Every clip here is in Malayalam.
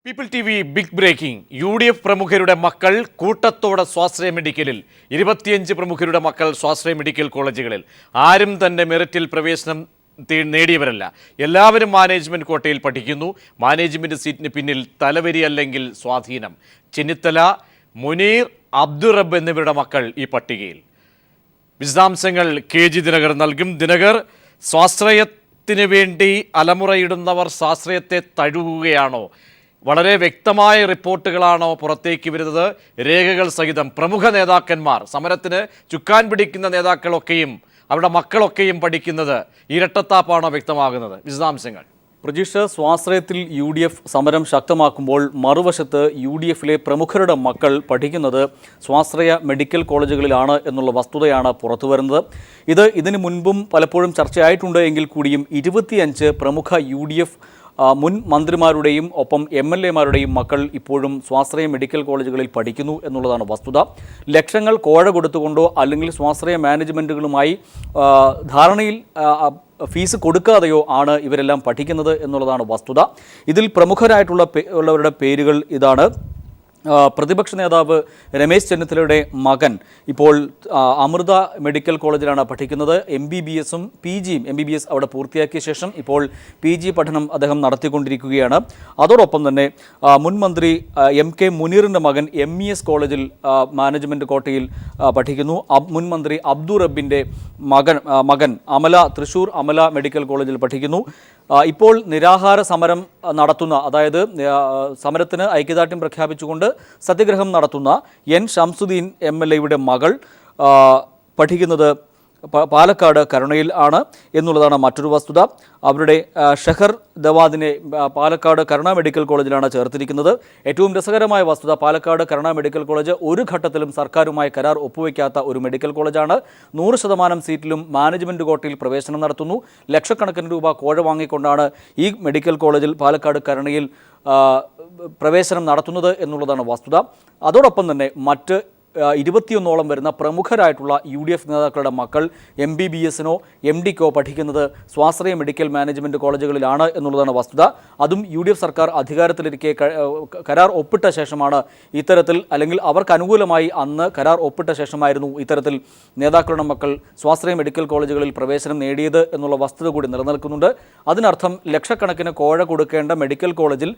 People T V big breaking. UDF പ്രമുഖരുടെ മക്കൾ കൂട്ടത്തോടെ സ്വാശ്രയ മെഡിക്കലിൽ. 25 പ്രമുഖരുടെ മക്കൾ സ്വാശ്രയ മെഡിക്കൽ കോളേജുകളിൽ. ആരും തന്നെ മെറിറ്റിൽ പ്രവേശനം നേടിയവരല്ല. എല്ലാവരും മാനേജ്മെന്റ് കോട്ടയിൽ പഠിക്കുന്നു. മാനേജ്മെന്റ് സീറ്റിന് പിന്നിൽ തലവരി അല്ലെങ്കിൽ സ്വാധീനം. ചെന്നിത്തല, മുനീർ, അബ്ദുറബ്ബ് എന്നിവരുടെ മക്കൾ ഈ പട്ടികയിൽ. വിശദാംശങ്ങൾ KG ദിനകർ നൽകും. ദിനകർ, സ്വാശ്രയത്തിന് വേണ്ടി അലമുറയിടുന്നവർ സ്വാശ്രയത്തെ തഴുകുകയാണോ? വളരെ വ്യക്തമായ റിപ്പോർട്ടുകളാണോ പുറത്തേക്ക് വരുന്നത്? രേഖകൾ സഹിതം പ്രമുഖ നേതാക്കന്മാർ, സമരത്തിന് ചുക്കാൻ പിടിക്കുന്ന നേതാക്കളൊക്കെയും അവരുടെ മക്കളൊക്കെയും പഠിക്കുന്നത് ഇരട്ടത്താപ്പാണോ വ്യക്തമാകുന്നത്? വിശദാംശങ്ങൾ. പ്രജീഷ്, സ്വാശ്രയത്തിൽ UDF സമരം ശക്തമാക്കുമ്പോൾ മറുവശത്ത് UDFിലെ പ്രമുഖരുടെ മക്കൾ പഠിക്കുന്നത് സ്വാശ്രയ മെഡിക്കൽ കോളേജുകളിലാണ് എന്നുള്ള വസ്തുതയാണ് പുറത്തുവരുന്നത്. ഇതിനു മുൻപും പലപ്പോഴും ചർച്ചയായിട്ടുണ്ട് എങ്കിൽ കൂടിയും 25 പ്രമുഖ UDF മുൻ മന്ത്രിമാരുടെയും ഒപ്പം MLA-മാരുടെയും മക്കൾ ഇപ്പോഴും സ്വാശ്രയ മെഡിക്കൽ കോളേജുകളിൽ പഠിക്കുന്നു എന്നുള്ളതാണ് വസ്തുത. ലക്ഷങ്ങൾ കോഴ കൊടുത്തുകൊണ്ടോ അല്ലെങ്കിൽ സ്വാശ്രയ മാനേജ്മെൻറ്റുകളുമായി ധാരണയിൽ ഫീസ് കൊടുക്കാതെയോ ആണ് ഇവരെല്ലാം പഠിക്കുന്നത് എന്നുള്ളതാണ് വസ്തുത. ഇതിൽ പ്രമുഖരായിട്ടുള്ളവരുടെ പേരുകൾ ഇതാണ്. പ്രതിപക്ഷ നേതാവ് രമേശ് ചെന്നിത്തലയുടെ മകൻ ഇപ്പോൾ അമൃത മെഡിക്കൽ കോളേജിലാണ് പഠിക്കുന്നത്. MBBS-ഉം PGയും MBBS അവിടെ പൂർത്തിയാക്കിയ ശേഷം ഇപ്പോൾ PG പഠനം അദ്ദേഹം നടത്തിക്കൊണ്ടിരിക്കുകയാണ്. അതോടൊപ്പം തന്നെ മുൻ മന്ത്രി MK മുനീറിൻ്റെ മകൻ MES കോളേജിൽ മാനേജ്മെൻറ്റ് കോട്ടയിൽ പഠിക്കുന്നു. മുൻ മന്ത്രി അബ്ദുറബ്ബിൻ്റെ മകൻ അമല, തൃശ്ശൂർ അമല മെഡിക്കൽ കോളേജിൽ പഠിക്കുന്നു. ഇപ്പോൾ നിരാഹാര സമരം നടത്തുന്ന, അതായത് സമരത്തിന് ഐക്യദാർഢ്യം പ്രഖ്യാപിച്ചുകൊണ്ട് സത്യഗ്രഹം നടത്തുന്ന N ഷംസുദ്ദീൻ MLA-യുടെ മകൾ പഠിക്കുന്നത് പാലക്കാട് കരുണയിൽ ആണ് എന്നുള്ളതാണ് മറ്റൊരു വസ്തുത. അവരുടെ ഷെഹർ ദവാദിനെ പാലക്കാട് കരുണ മെഡിക്കൽ കോളേജിലാണ് ചേർത്തിരിക്കുന്നത്. ഏറ്റവും രസകരമായ വസ്തുത, പാലക്കാട് കരുണ മെഡിക്കൽ കോളേജ് ഒരു ഘട്ടത്തിലും സർക്കാരുമായി കരാർ ഒപ്പുവയ്ക്കാത്ത ഒരു മെഡിക്കൽ കോളേജാണ്. 100% സീറ്റിലും മാനേജ്മെൻറ്റ് കോട്ടയിൽ പ്രവേശനം നടത്തുന്നു. ലക്ഷക്കണക്കിന് രൂപ കോഴ വാങ്ങിക്കൊണ്ടാണ് ഈ മെഡിക്കൽ കോളേജിൽ പാലക്കാട് കരുണയിൽ പ്രവേശനം നടത്തുന്നത് എന്നുള്ളതാണ് വസ്തുത. അതോടൊപ്പം തന്നെ മറ്റ് 21ഓളം വരുന്ന പ്രമുഖരായിട്ടുള്ള UDF നേതാക്കളുടെ മക്കൾ MBBS-നോ MD-ക്കോ പഠിക്കുന്നത് സ്വാശ്രയ മെഡിക്കൽ മാനേജ്മെൻറ്റ് കോളേജുകളിലാണ് എന്നുള്ളതാണ് വസ്തുത. അതും UDF സർക്കാർ അധികാരത്തിലിരിക്കെ കരാർ ഒപ്പിട്ട ശേഷമാണ് ഇത്തരത്തിൽ, അല്ലെങ്കിൽ അവർക്ക് അനുകൂലമായി അന്ന് കരാർ ഒപ്പിട്ട ശേഷമായിരുന്നു ഇത്തരത്തിൽ നേതാക്കളുടെ മക്കൾ സ്വാശ്രയ മെഡിക്കൽ കോളേജുകളിൽ പ്രവേശനം നേടിയത് എന്നുള്ള വസ്തുത കൂടി നിലനിൽക്കുന്നുണ്ട്. അതിനർത്ഥം ലക്ഷക്കണക്കിന് കോഴ കൊടുക്കേണ്ട മെഡിക്കൽ കോളേജിൽ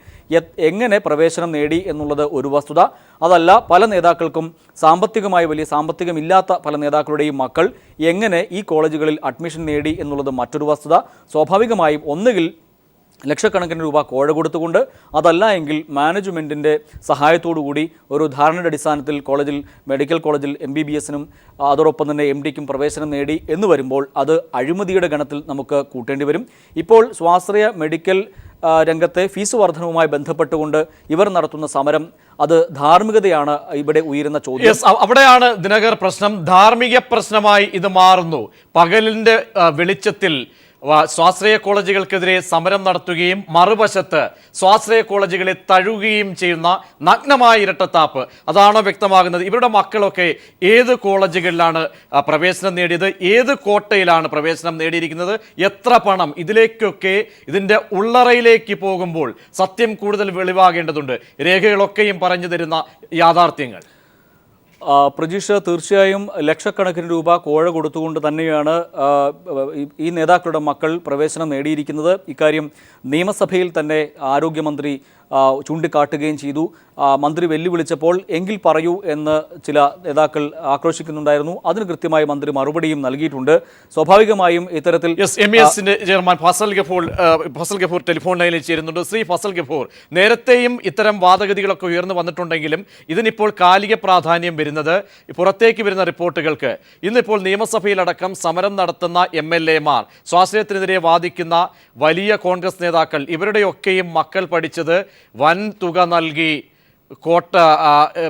എങ്ങനെ പ്രവേശനം നേടി എന്നുള്ളത് ഒരു വസ്തുത. അതല്ല, പല നേതാക്കൾക്കും സാമ്പത്തികമായി വലിയ സാമ്പത്തികമില്ലാത്ത പല നേതാക്കളുടെയും മക്കൾ എങ്ങനെ ഈ കോളേജുകളിൽ അഡ്മിഷൻ നേടി എന്നുള്ളത് മറ്റൊരു വസ്തുത. സ്വാഭാവികമായും ഒന്നുകിൽ ലക്ഷക്കണക്കിന് രൂപ കോഴ കൊടുത്തുകൊണ്ട്, അതല്ല എങ്കിൽ മാനേജ്മെൻറ്റിൻ്റെ സഹായത്തോടുകൂടി ഒരു ധാരണയുടെ അടിസ്ഥാനത്തിൽ മെഡിക്കൽ കോളേജിൽ MBBS-നും അതോടൊപ്പം തന്നെ MD-ക്കും പ്രവേശനം നേടി എന്ന് വരുമ്പോൾ അത് അഴിമതിയുടെ ഗണത്തിൽ നമുക്ക് കൂട്ടേണ്ടി വരും. ഇപ്പോൾ സ്വാശ്രയ മെഡിക്കൽ രംഗത്തെ ഫീസ് വർധനവുമായി ബന്ധപ്പെട്ടുകൊണ്ട് ഇവർ നടത്തുന്ന സമരം, അത് ധാർമ്മികതയാണ് ഇവിടെ ഉയരുന്ന ചോദ്യം. അവിടെയാണ് ദിനകർ പ്രശ്നം. ധാർമ്മിക പ്രശ്നമായി ഇത് മാറുന്നു. പകലിന്റെ വെളിച്ചത്തിൽ സ്വാശ്രയ കോളേജുകൾക്കെതിരെ സമരം നടത്തുകയും മറുവശത്ത് സ്വാശ്രയ കോളേജുകളെ തഴുകുകയും ചെയ്യുന്ന നഗ്നമായ ഇരട്ടത്താപ്പ്, അതാണോ വ്യക്തമാകുന്നത്? ഇവരുടെ മക്കളൊക്കെ ഏത് കോളേജുകളിലാണ് പ്രവേശനം നേടിയത്? ഏത് കോട്ടയിലാണ് പ്രവേശനം നേടിയിരിക്കുന്നത്? എത്ര പണം? ഇതിലേക്കൊക്കെ, ഇതിൻ്റെ ഉള്ളറയിലേക്ക് പോകുമ്പോൾ സത്യം കൂടുതൽ വെളിവാകേണ്ടതുണ്ട്. രേഖകളൊക്കെയും പറഞ്ഞു തരുന്ന യാഥാർത്ഥ്യങ്ങൾ. പ്രജീഷ്, തീർച്ചയായും ലക്ഷക്കണക്കിന് രൂപ കോഴ കൊടുത്തുകൊണ്ട് തന്നെയാണ് ഈ നേതാക്കളുടെ മക്കൾ പ്രവേശനം നേടിയിരിക്കുന്നത്. ഇക്കാര്യം നിയമസഭയിൽ തന്നെ ആരോഗ്യമന്ത്രി ചൂണ്ടിക്കാട്ടുകയും ചെയ്തു. മന്ത്രി വെല്ലുവിളിച്ചപ്പോൾ എങ്കിൽ പറയൂ എന്ന് ചില നേതാക്കൾ ആക്രോശിക്കുന്നുണ്ടായിരുന്നു. അതിന് കൃത്യമായി മന്ത്രി മറുപടിയും നൽകിയിട്ടുണ്ട്. സ്വാഭാവികമായും ഇത്തരത്തിൽ MES-ന്റെ ചെയർമാൻ ഫസൽ ഗഫൂർ ടെലിഫോൺ ലൈനിൽ ചേരുന്നുണ്ട്. ശ്രീ ഫസൽ ഗഫൂർ, നേരത്തെയും ഇത്തരം വാദഗതികളൊക്കെ ഉയർന്നു വന്നിട്ടുണ്ടെങ്കിലും ഇതിനിപ്പോൾ കാലിക പ്രാധാന്യം വരുന്നത് പുറത്തേക്ക് വരുന്ന റിപ്പോർട്ടുകൾക്ക്. ഇന്നിപ്പോൾ നിയമസഭയിലടക്കം സമരം നടത്തുന്ന MLA-മാർ, സ്വാശ്രയത്തിനെതിരെ വാദിക്കുന്ന വലിയ കോൺഗ്രസ് നേതാക്കൾ, ഇവരുടെയൊക്കെയും മക്കൾ പഠിച്ചത് വൻ തുക നൽകി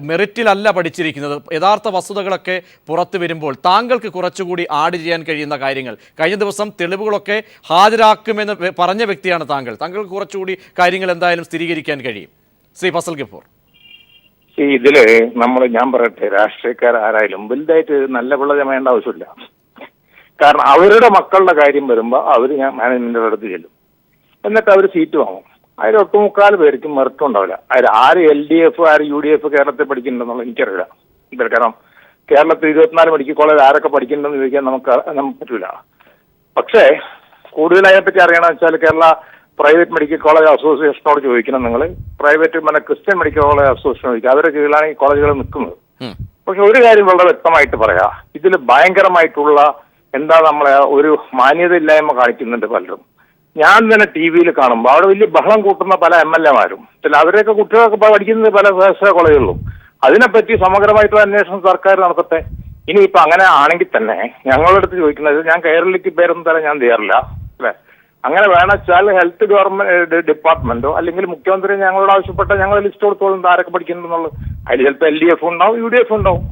മെറിറ്റിലല്ല പഠിച്ചിരിക്കുന്നത്. യഥാർത്ഥ വസ്തുതകളൊക്കെ പുറത്തു വരുമ്പോൾ താങ്കൾക്ക് കുറച്ചുകൂടി ആഡ് ചെയ്യാൻ കഴിയുന്ന കാര്യങ്ങൾ, കഴിഞ്ഞ ദിവസം തെളിവുകളൊക്കെ ഹാജരാക്കുമെന്ന് പറഞ്ഞ വ്യക്തിയാണ് താങ്കൾ. താങ്കൾക്ക് കുറച്ചുകൂടി കാര്യങ്ങൾ എന്തായാലും സ്ഥിരീകരിക്കാൻ കഴിയും. ശ്രീ ഫസൽ ഗഫൂർ, ഇതില് ഞാൻ പറയട്ടെ, രാഷ്ട്രീയക്കാരായാലും വലുതായിട്ട് നല്ല പിള്ളേരെ വേണ്ട ആവശ്യമില്ല. കാരണം അവരുടെ മക്കളുടെ കാര്യം വരുമ്പോൾ അവർ മാനേജ്മെന്റിന്റെ അടുത്ത് ചെല്ലും, എന്നിട്ട് അവർ സീറ്റ് വാങ്ങും. അതിൽ ഒട്ടുമുക്കാൽ പേർക്കും മെറിറ്റ് ഉണ്ടാവില്ല. അതിൽ ആര് LDF ആര് UDF കേരളത്തിൽ പഠിക്കുന്നുണ്ടെന്നുള്ള എനിക്കറിയില്ല. കാരണം കേരളത്തിൽ 24 മെഡിക്കൽ കോളേജ് ആരൊക്കെ പഠിക്കുന്നുണ്ടെന്ന് ചോദിക്കാൻ നമുക്ക് പറ്റില്ല. പക്ഷേ കൂടുതൽ അതിനെപ്പറ്റി അറിയണമെന്ന് വെച്ചാൽ കേരള പ്രൈവറ്റ് മെഡിക്കൽ കോളേജ് അസോസിയേഷനോട് ചോദിക്കണം. നിങ്ങൾ private Christian medical college association ചോദിക്കുക. അവരുടെ കീഴിലാണ് ഈ കോളേജുകൾ നിൽക്കുന്നത്. പക്ഷെ ഒരു കാര്യം വളരെ വ്യക്തമായിട്ട് പറയാം, ഇതിൽ ഭയങ്കരമായിട്ടുള്ള നമ്മളെ ഒരു മാന്യതയില്ലായ്മ കാണിക്കുന്നുണ്ട് പലരും. ഞാൻ തന്നെ TV കാണുമ്പോൾ അവിടെ വലിയ ബഹളം കൂട്ടുന്ന പല MLA മാരും അവരെയൊക്കെ കുട്ടികളൊക്കെ പഠിക്കുന്നത് പല സ്വാശ്രയ കോളേജുകളിലും. അതിനെപ്പറ്റി സമഗ്രമായിട്ടുള്ള അന്വേഷണം സർക്കാർ നടത്തട്ടെ. ഇനിയിപ്പോ അങ്ങനെ ആണെങ്കിൽ തന്നെ ഞങ്ങളുടെ അടുത്ത് ചോദിക്കുന്നത്, ഞാൻ കേരളയ്ക്ക് പേരൊന്നും തരാൻ ഞാൻ തയ്യാറില്ല അല്ലെ. അങ്ങനെ വേണമെച്ചാൽ ഹെൽത്ത് ഗവൺമെന്റ് ഡിപ്പാർട്ട്മെന്റോ അല്ലെങ്കിൽ മുഖ്യമന്ത്രി ഞങ്ങളോട് ആവശ്യപ്പെട്ട ഞങ്ങൾ ലിസ്റ്റ് കൊടുത്തോളും ആരൊക്കെ പഠിക്കുന്നുണ്ടെന്നുള്ളത്. അതിൽ ചിലപ്പോൾ LDF ഉണ്ടാവും, UDF ഉണ്ടാവും.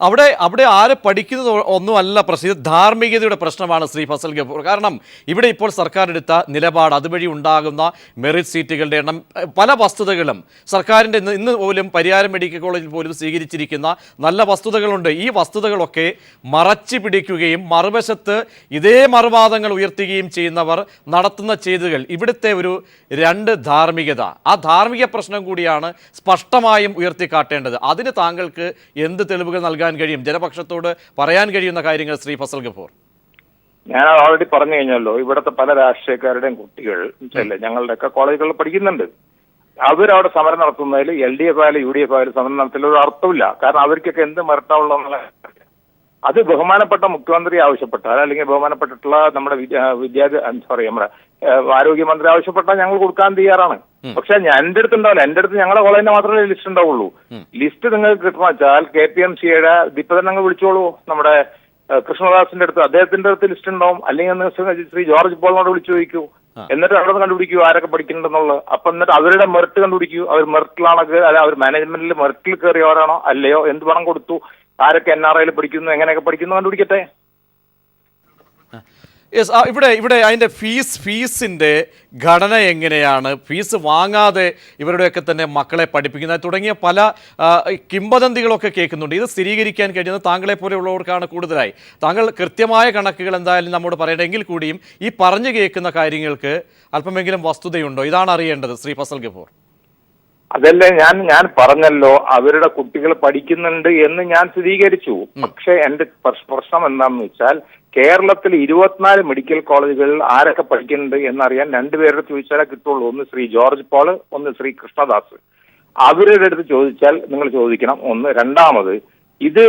അവിടെ ആര് പഠിക്കുന്നത് ഒന്നുമല്ല പ്രശ്നം, ഇത് ധാർമ്മികതയുടെ പ്രശ്നമാണ് ശ്രീ ഫസൽ ഗഫൂർ. കാരണം ഇവിടെ ഇപ്പോൾ സർക്കാർ എടുത്ത നിലപാട്, അതുവഴി ഉണ്ടാകുന്ന മെറിറ്റ് സീറ്റുകളുടെ എണ്ണം, പല വസ്തുതകളും സർക്കാരിൻ്റെ ഇന്ന് പോലും പരിയാരം മെഡിക്കൽ കോളേജിൽ പോലും സ്വീകരിച്ചിരിക്കുന്ന നല്ല വസ്തുതകളുണ്ട്. ഈ വസ്തുതകളൊക്കെ മറച്ചു പിടിക്കുകയും മറുവശത്ത് ഇതേ മറുവാദങ്ങൾ ഉയർത്തുകയും ചെയ്യുന്നവർ നടത്തുന്ന ചെയ്തുകൾ ഇവിടുത്തെ ഒരു രണ്ട് ധാർമ്മികത, ആ ധാർമ്മിക പ്രശ്നം കൂടിയാണ് സ്പഷ്ടമായും ഉയർത്തിക്കാട്ടേണ്ടത്. അതിന് താങ്കൾക്ക് എന്ത് തെളിവുകൾ നൽകാൻ കഴിയും, ജനപക്ഷത്തോട് പറയാൻ കഴിയുന്ന കാര്യങ്ങൾ ശ്രീ ഫസൽ ഗഫൂർ? ഞാൻ ഓൾറെഡി പറഞ്ഞു കഴിഞ്ഞല്ലോ, ഇവിടുത്തെ പല രാഷ്ട്രീയക്കാരുടെയും കുട്ടികൾ ഞങ്ങളുടെയൊക്കെ കോളേജുകളിൽ പഠിക്കുന്നുണ്ട്. അവരവിടെ സമരം നടത്തുന്നതിൽ LDF ആയാലും UDF ആയാലും സമരം നടത്തുന്നതിൽ ഒരു അർത്ഥമില്ല. കാരണം അവർക്കൊക്കെ എന്ത് മെറിറ്റാവുള്ള അത് ബഹുമാനപ്പെട്ട മുഖ്യമന്ത്രി ആവശ്യപ്പെട്ടാൽ അല്ലെങ്കിൽ ബഹുമാനപ്പെട്ടിട്ടുള്ള നമ്മുടെ നമ്മുടെ ആരോഗ്യമന്ത്രി ആവശ്യപ്പെട്ടാൽ ഞങ്ങൾ കൊടുക്കാൻ തയ്യാറാണ്. പക്ഷെ എന്റെ അടുത്ത് ഉണ്ടാവില്ല. എന്റെ അടുത്ത് ഞങ്ങളുടെ കോളേജിന്റെ മാത്രമേ ലിസ്റ്റ് ഉണ്ടാവുള്ളൂ. ലിസ്റ്റ് നിങ്ങൾക്ക് കിട്ടണമെന്ന് വെച്ചാൽ KPMCയുടെ ഇപ്പൊ തന്നെ നിങ്ങൾ വിളിച്ചോളൂ, നമ്മുടെ കൃഷ്ണദാസിന്റെ അടുത്ത്, അദ്ദേഹത്തിന്റെ അടുത്ത് ലിസ്റ്റ് ഉണ്ടാവും. അല്ലെങ്കിൽ ശ്രീ ജോർജ് പോളിനോട് വിളിച്ചു ചോദിക്കൂ. എന്നിട്ട് അവിടെ നിന്ന് കണ്ടുപിടിക്കൂ ആരൊക്കെ പഠിക്കുന്നുണ്ടെന്നുള്ളത്. അപ്പൊ എന്നിട്ട് അവരുടെ മെറിറ്റ് കണ്ടുപിടിക്കൂ. അവർ മെറിറ്റിലാണെങ്കിൽ അല്ല അവർ മാനേജ്മെന്റിൽ മെറിറ്റിൽ കയറിയവരാണോ അല്ലയോ, എന്ത് പണം കൊടുത്തു, ആരൊക്കെ NRIയിൽ പഠിക്കുന്നു, എങ്ങനെയൊക്കെ പഠിക്കുന്നു കണ്ടുപിടിക്കട്ടെ. യെസ്, ഇവിടെ അതിൻ്റെ ഫീസിൻ്റെ ഘടന എങ്ങനെയാണ്, ഫീസ് വാങ്ങാതെ ഇവരുടെയൊക്കെ തന്നെ മക്കളെ പഠിപ്പിക്കുന്നത് തുടങ്ങിയ പല കിംവദന്തികളൊക്കെ കേൾക്കുന്നുണ്ട്. ഇത് സ്ഥിരീകരിക്കാൻ കഴിയുന്നത് താങ്കളെ പോലെയുള്ളവർക്കാണ് കൂടുതലായി. താങ്കൾ കൃത്യമായ കണക്കുകൾ എന്തായാലും നമ്മോട് പറയണമെങ്കിൽ കൂടിയും ഈ പറഞ്ഞു കേൾക്കുന്ന കാര്യങ്ങൾക്ക് അല്പമെങ്കിലും വസ്തുതയുണ്ടോ, ഇതാണ് അറിയേണ്ടത് ശ്രീ ഫസൽ ഗഫൂർ. അതല്ലേ ഞാൻ പറഞ്ഞല്ലോ, അവരുടെ കുട്ടികൾ പഠിക്കുന്നുണ്ട് എന്ന് ഞാൻ സ്ഥിരീകരിച്ചു. പക്ഷെ എന്റെ പ്രശ്നം എന്താണെന്ന് വെച്ചാൽ കേരളത്തിൽ 24 മെഡിക്കൽ കോളേജുകളിൽ ആരൊക്കെ പഠിക്കുന്നുണ്ട് എന്നറിയാൻ രണ്ടുപേരുടെ ചോദിച്ചാലേ കിട്ടുള്ളൂ. ഒന്ന് ശ്രീ ജോർജ് പോൾ, ഒന്ന് ശ്രീ കൃഷ്ണദാസ്. അവരുടെ അടുത്ത് ചോദിച്ചാൽ നിങ്ങൾ ചോദിക്കണം. ഒന്ന്. രണ്ടാമത്, ഇത്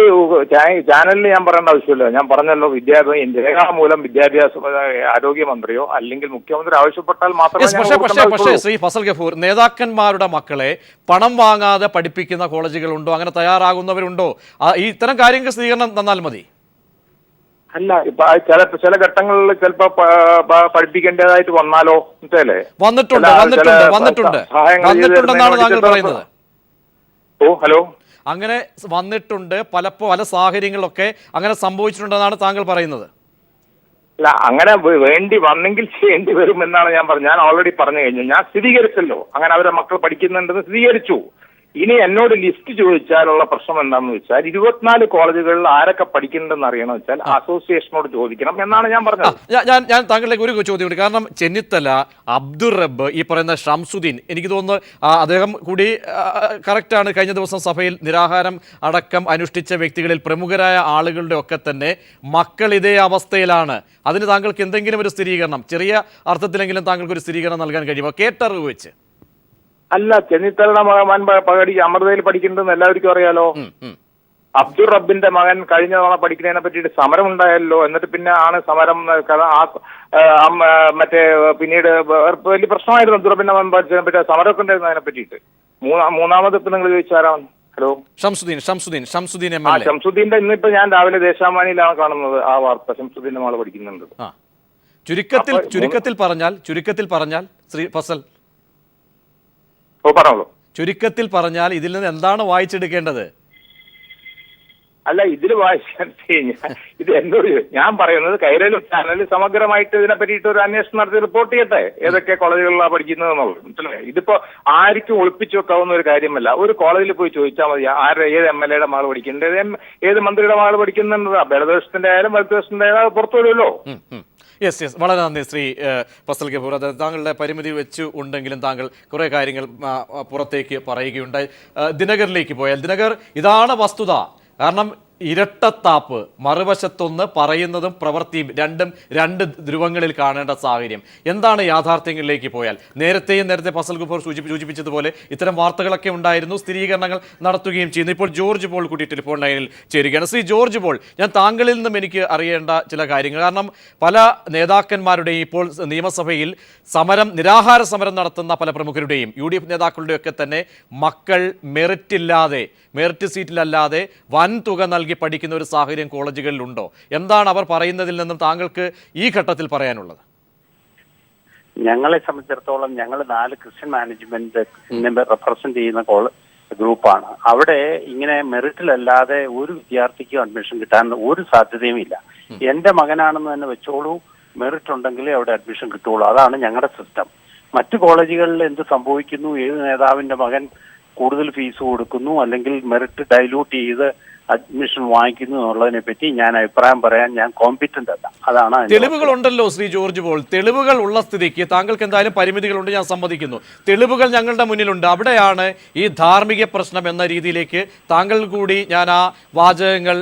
ചാനലിൽ ഞാൻ പറയേണ്ട ആവശ്യമില്ല. ഞാൻ പറഞ്ഞല്ലോ, രേഖാമൂലം ആരോഗ്യമന്ത്രിയോ അല്ലെങ്കിൽ മുഖ്യമന്ത്രി ആവശ്യപ്പെട്ടാൽ മാത്രമേ. പക്ഷേ ശ്രീ ഫസൽ ഗഫൂർ, നേതാക്കന്മാരുടെ മക്കളെ പണം വാങ്ങാതെ പഠിപ്പിക്കുന്ന കോളേജുകളുണ്ടോ, അങ്ങനെ തയ്യാറാകുന്നവരുണ്ടോ? ഇത്തരം കാര്യങ്ങൾ സ്ഥിരീകരണം തന്നാൽ മതി. അല്ല, ഇപ്പൊ ചില ഘട്ടങ്ങളിൽ ചിലപ്പോ പഠിപ്പിക്കേണ്ടതായിട്ട് വന്നാലോ അല്ലേ? വന്നിട്ടുണ്ടെന്നാണ് താങ്കൾ പറയുന്നത്. ഓ ഹലോ, അങ്ങനെ വന്നിട്ടുണ്ട്, പല സാഹചര്യങ്ങളിലൊക്കെ അങ്ങനെ സംഭവിച്ചിട്ടുണ്ടെന്നാണ് താങ്കൾ പറയുന്നത്. അല്ല, അങ്ങനെ വേണ്ടി വന്നെങ്കിൽ ചെയ്യേണ്ടി വരും എന്നാണ് ഞാൻ പറഞ്ഞത്. ഞാൻ ഓൾറെഡി പറഞ്ഞു കഴിഞ്ഞു, ഞാൻ സ്ഥിരീകരിച്ചല്ലോ, അങ്ങനെ അവരുടെ മക്കൾ പഠിക്കുന്നുണ്ടെന്ന് സ്ഥിരീകരിച്ചു. ഇനി എന്നോട് ലിസ്റ്റ് ചോദിച്ചാലുള്ള പ്രശ്നം എന്താണെന്ന് വെച്ചാൽ 24 കോളേജുകളിൽ ആരൊക്കെ പഠിക്കുന്നുണ്ടെന്ന് അറിയണമെന്ന് വെച്ചാൽ അസോസിയേഷനോട് ചോദിക്കണം എന്നാണ് ഞാൻ പറഞ്ഞത്. ഞാൻ താങ്കളിലേക്ക് ഒരു ചോദ്യമുണ്ട്. കാരണം ചെന്നിത്തല, അബ്ദുൾ റബ്ബ്, ഈ പറയുന്ന ഷംസുദ്ദീൻ, എനിക്ക് തോന്നുന്നു അദ്ദേഹം കൂടി കറക്റ്റാണ്, കഴിഞ്ഞ ദിവസം സഭയിൽ നിരാഹാരം അടക്കം അനുഷ്ഠിച്ച വ്യക്തികളിൽ പ്രമുഖരായ ആളുകളുടെ ഒക്കെ തന്നെ മക്കൾ ഇതേ അവസ്ഥയിലാണ്. അതിന് താങ്കൾക്ക് എന്തെങ്കിലും ഒരു സ്ഥിരീകരണം, ചെറിയ അർത്ഥത്തിലെങ്കിലും താങ്കൾക്ക് ഒരു സ്ഥിരീകരണം നൽകാൻ കഴിയുമോ, കേട്ടറിവ് വെച്ച്? അല്ല, ചെന്നിത്തലയുടെ മകൻ അമൃതയിൽ പഠിക്കുന്നുണ്ടെന്ന് എല്ലാവർക്കും അറിയാലോ. അബ്ദുൾ റബ്ബിന്റെ മകൻ കഴിഞ്ഞ തവണ പഠിക്കുന്നതിനെ പറ്റിയിട്ട് സമരം ഉണ്ടായല്ലോ. എന്നിട്ട് പിന്നെ ആണ് സമരം മറ്റേ പിന്നീട് വലിയ പ്രശ്നമായിരുന്നു. അബ്ദുൾ റബ്ബിന്റെ മകൻ പഠിച്ചതിനെ പറ്റി സമരമൊക്കെ ഉണ്ടായിരുന്നു അതിനെ പറ്റിയിട്ട്. മൂന്നാമത് ഇപ്പൊ നിങ്ങൾ ചോദിച്ചാരാണ്? ഹലോ, ഷംസുദ്ദീന്റെ ഇന്നിപ്പോ ഞാൻ രാവിലെ ദേശാമാനിയിലാണ് കാണുന്നത് ആ വാർത്ത. ഷംസുദ്ദീന്റെ മകള് പഠിക്കുന്നുണ്ട്. ചുരുക്കത്തിൽ പറഞ്ഞാൽ ശ്രീ ഫസൽ, പറഞ്ഞോളൂ. ചുരുക്കത്തിൽ പറഞ്ഞാൽ ഇതിൽ നിന്ന് എന്താണ് വായിച്ചെടുക്കേണ്ടത്? അല്ല, ഇതിൽ വായിക്കാൻ ഇത് എന്നോട് ഞാൻ പറയുന്നത് കൈരളി ചാനൽ സമഗ്രമായിട്ട് ഇതിനെ പറ്റിയിട്ട് ഒരു അന്വേഷണം നടത്തി റിപ്പോർട്ട് ചെയ്യട്ടെ, ഏതൊക്കെ കോളേജുകളിലാണ് പഠിക്കുന്നതെന്നുള്ളത്. മനസ്സിലായി? ഇതിപ്പോ ആർക്കും ഒളിപ്പിച്ചു വെക്കാവുന്ന ഒരു കാര്യമല്ല. ഒരു കോളേജിൽ പോയി ചോദിച്ചാൽ മതി ഏത് MLA യുടെ മകൾ പഠിക്കുന്നത്, ഏത് മന്ത്രിയുടെ മകൾ പഠിക്കുന്നുണ്ട്. ബലദേശത്തിന്റെ ആയാലും വലതുദേശത്തിന്റെ ആയാലും പുറത്തു വരുമല്ലോ. യെസ് വളരെ നന്ദി ശ്രീ ഫസൽ ഗഫൂർ. അത് താങ്കളുടെ പരിമിതി വെച്ച് ഉണ്ടെങ്കിലും താങ്കൾ കുറേ കാര്യങ്ങൾ പുറത്തേക്ക് പറയുകയുണ്ടായി. ദിനകറിലേക്ക് പോയാൽ, ദിനകർ, ഇതാണ് വസ്തുത. കാരണം ഇരട്ടത്താപ്പ്, മറുവശത്തൊന്ന് പറയുന്നതും പ്രവൃത്തിയും രണ്ടും രണ്ട് ധ്രുവങ്ങളിൽ കാണേണ്ട സാഹചര്യം. എന്താണ് യാഥാർത്ഥ്യങ്ങളിലേക്ക് പോയാൽ? നേരത്തെ ഫസൽ ഗഫൂർ സൂചിപ്പിച്ചതുപോലെ ഇത്തരം വാർത്തകളൊക്കെ ഉണ്ടായിരുന്നു, സ്ഥിരീകരണങ്ങൾ നടത്തുകയും ചെയ്യുന്നു. ഇപ്പോൾ ജോർജ് പോൾ കൂടി ടെലിഫോൺ ലൈനിൽ ചേരുകയാണ്. ശ്രീ ജോർജ് പോൾ, ഞാൻ താങ്കളിൽ നിന്നും എനിക്ക് അറിയേണ്ട ചില കാര്യങ്ങൾ, കാരണം പല നേതാക്കന്മാരുടെയും ഇപ്പോൾ നിയമസഭയിൽ നിരാഹാര സമരം നടത്തുന്ന പല പ്രമുഖരുടെയും UDF നേതാക്കളുടെയൊക്കെ തന്നെ മക്കൾ മെറിറ്റ് സീറ്റിലല്ലാതെ വൻ തുക നൽകി പഠിക്കുന്ന ഒരു സാഹചര്യം കോളേജുകളിലുണ്ടോ? എന്താണ് അവർ പറയുന്നതിൽ നിന്നും താങ്കൾക്ക് ഈ ഘട്ടത്തിൽ പറയാനുള്ളത്? ഞങ്ങളെ സംബന്ധിച്ചിടത്തോളം ഞങ്ങൾ 4 ക്രിസ്ത്യൻ മാനേജ്മെന്റ് റെപ്രസെന്റ് ചെയ്യുന്ന ഗ്രൂപ്പാണ്. അവിടെ ഇങ്ങനെ മെറിറ്റിലല്ലാതെ ഒരു വിദ്യാർത്ഥിക്കും അഡ്മിഷൻ കിട്ടാൻ ഒരു സാധ്യതയും ഇല്ല. എന്റെ മകനാണെന്ന് തന്നെ വെച്ചോളൂ, മെറിറ്റ് ഉണ്ടെങ്കിലേ അവിടെ അഡ്മിഷൻ കിട്ടുള്ളൂ. അതാണ് ഞങ്ങളുടെ സിസ്റ്റം. മറ്റു കോളേജുകളിൽ എന്ത് സംഭവിക്കുന്നു, ഏത് നേതാവിന്റെ മകൻ കൂടുതൽ ഫീസ് കൊടുക്കുന്നു അല്ലെങ്കിൽ മെറിറ്റ് ഡൈലൂട്ട് ചെയ്ത് അഡ്മിഷൻ വാങ്ങിക്കുന്നു എന്നുള്ളതിനെ പറ്റി ഞാൻ അഭിപ്രായം പറയാൻ ഞാൻ കോമ്പിറ്റന്റ് അല്ല. അതാണ്. തെളിവുകളുണ്ടല്ലോ ശ്രീ ജോർജ് പോൾ. തെളിവുകൾ ഉള്ള സ്ഥിതിക്ക് താങ്കൾക്ക് എന്തായാലും പരിമിതികളുണ്ട്, ഞാൻ സമ്മതിക്കുന്നു. തെളിവുകൾ ഞങ്ങളുടെ മുന്നിലുണ്ട്. അവിടെയാണ് ഈ ധാർമ്മിക പ്രശ്നം എന്ന രീതിയിലേക്ക് താങ്കൾ കൂടി ഞാൻ ആ വാചകങ്ങൾ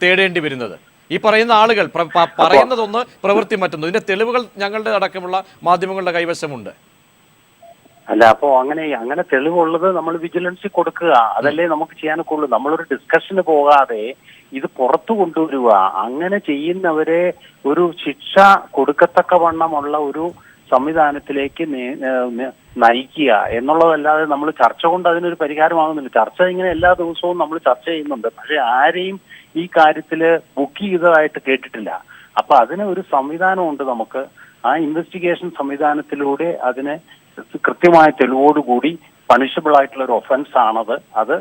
തേടേണ്ടി വരുന്നത്. ഈ പറയുന്ന ആളുകൾ പറയുന്നതൊന്ന്, പ്രവൃത്തി മറ്റൊന്ന്. ഇതിന്റെ തെളിവുകൾ ഞങ്ങളുടെ അടക്കമുള്ള മാധ്യമങ്ങളുടെ കൈവശമുണ്ട്. അല്ല, അപ്പോ അങ്ങനെ തെളിവുള്ളത് നമ്മൾ വിജിലൻസിൽ കൊടുക്കുക, അതല്ലേ നമുക്ക് ചെയ്യാനൊക്കെ ഉള്ളൂ. നമ്മളൊരു ഡിസ്കഷന് പോകാതെ ഇത് പുറത്തു കൊണ്ടുവരിക, അങ്ങനെ ചെയ്യുന്നവരെ ഒരു ശിക്ഷ കൊടുക്കത്തക്ക വണ്ണമുള്ള ഒരു സംവിധാനത്തിലേക്ക് നയിക്കുക എന്നുള്ളതല്ലാതെ നമ്മൾ ചർച്ച കൊണ്ട് അതിനൊരു പരിഹാരമാകുന്നില്ല. ചർച്ച ഇങ്ങനെ എല്ലാ ദിവസവും നമ്മൾ ചർച്ച ചെയ്യുന്നുണ്ട്, പക്ഷെ ആരെയും ഈ കാര്യത്തില് ബുക്ക് ചെയ്തതായിട്ട് കേട്ടിട്ടില്ല. അപ്പൊ അതിന് ഒരു സംവിധാനമുണ്ട് നമുക്ക്. ആ ഇൻവെസ്റ്റിഗേഷൻ സംവിധാനത്തിലൂടെ അതിനെ കൃത്യമായ തെളിവോടുകൂടി പണിഷബിൾ ആയിട്ടുള്ള ഒരു ഒഫൻസ് ആണത്, അത്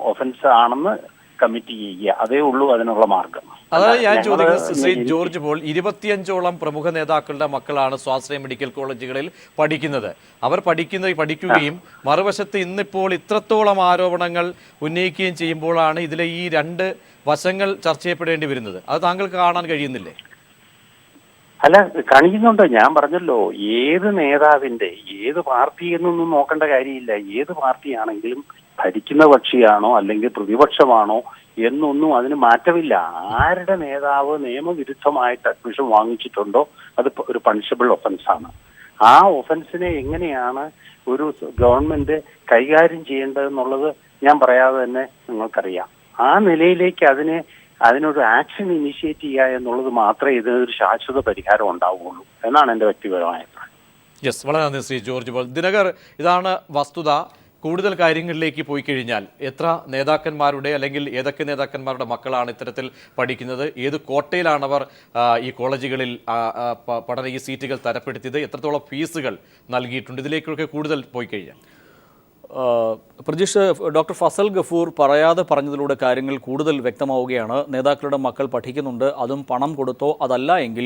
ഒഫൻസ് ആണെന്ന് കമ്മിറ്റ് ചെയ്യുക. അതേ ഉള്ളൂ അതിനുള്ള മാർഗം. അതാണ് ഞാൻ ചോദിക്കുന്നത് ശ്രീ ജോർജ് പോൾ. 25ഓളം പ്രമുഖ നേതാക്കളുടെ മക്കളാണ് സ്വാശ്രയ മെഡിക്കൽ കോളേജുകളിൽ പഠിക്കുന്നത്. അവർ പഠിക്കുകയും മറുവശത്ത് ഇന്നിപ്പോൾ ഇത്രത്തോളം ആരോപണങ്ങൾ ഉന്നയിക്കുകയും ചെയ്യുമ്പോഴാണ് ഇതിലെ ഈ രണ്ട് വശങ്ങൾ ചർച്ച ചെയ്യപ്പെടേണ്ടി വരുന്നത്. അത് താങ്കൾക്ക് കാണാൻ കഴിയുന്നില്ലേ? അല്ല, കാണിക്കുന്നുണ്ട്. ഞാൻ പറഞ്ഞല്ലോ, ഏത് നേതാവിന്റെ ഏത് പാർട്ടി എന്നൊന്നും നോക്കേണ്ട കാര്യമില്ല. ഏത് പാർട്ടിയാണെങ്കിലും ഭരിക്കുന്ന കക്ഷിയാണോ അല്ലെങ്കിൽ പ്രതിപക്ഷമാണോ എന്നൊന്നും അതിന് മാറ്റമില്ല. ആരുടെ നേതാവ് നിയമവിരുദ്ധമായിട്ട് അഡ്മിഷൻ വാങ്ങിച്ചിട്ടുണ്ടോ അത് ഒരു പണിഷബിൾ ഒഫൻസ് ആണ്. ആ ഒഫൻസിനെ എങ്ങനെയാണ് ഒരു ഗവൺമെന്റ് കൈകാര്യം ചെയ്യേണ്ടതെന്നുള്ളത് ഞാൻ പറയാതെ തന്നെ നിങ്ങൾക്കറിയാം. ആ നിലയിലേക്ക് അതിനൊരു ആക്ഷൻ ഇനിഷ്യേറ്റ് ചെയ്യുക എന്നുള്ളത് മാത്രമേ ഇതിനൊരു ശാശ്വത പരിഹാരം ഉണ്ടാവുകയുള്ളൂ എന്നാണ് എൻ്റെ വ്യക്തിപരമായ അഭിപ്രായം. യെസ്, വളരെ നന്ദി ശ്രീ ജോർജ് പോൾ. ദിനകർ, ഇതാണ് വസ്തുത. കൂടുതൽ കാര്യങ്ങളിലേക്ക് പോയി കഴിഞ്ഞാൽ എത്ര നേതാക്കന്മാരുടെ അല്ലെങ്കിൽ ഏതൊക്കെ നേതാക്കന്മാരുടെ മക്കളാണ് ഇത്തരത്തിൽ പഠിക്കുന്നത്, ഏത് കോട്ടയിലാണ് അവർ ഈ കോളേജുകളിൽ ഈ സീറ്റുകൾ തരപ്പെടുത്തിയത്, എത്രത്തോളം ഫീസുകൾ നൽകിയിട്ടുണ്ട്, ഇതിലേക്കൊക്കെ കൂടുതൽ പോയി കഴിഞ്ഞാൽ പ്രജീഷ്, ഡോക്ടർ ഫസൽ ഗഫൂർ പറയാതെ പറഞ്ഞതിലൂടെ കാര്യങ്ങൾ കൂടുതൽ വ്യക്തമാവുകയാണ്. നേതാക്കളുടെ മക്കൾ പഠിക്കുന്നുണ്ട്, അതും പണം കൊടുത്തോ അതല്ല എങ്കിൽ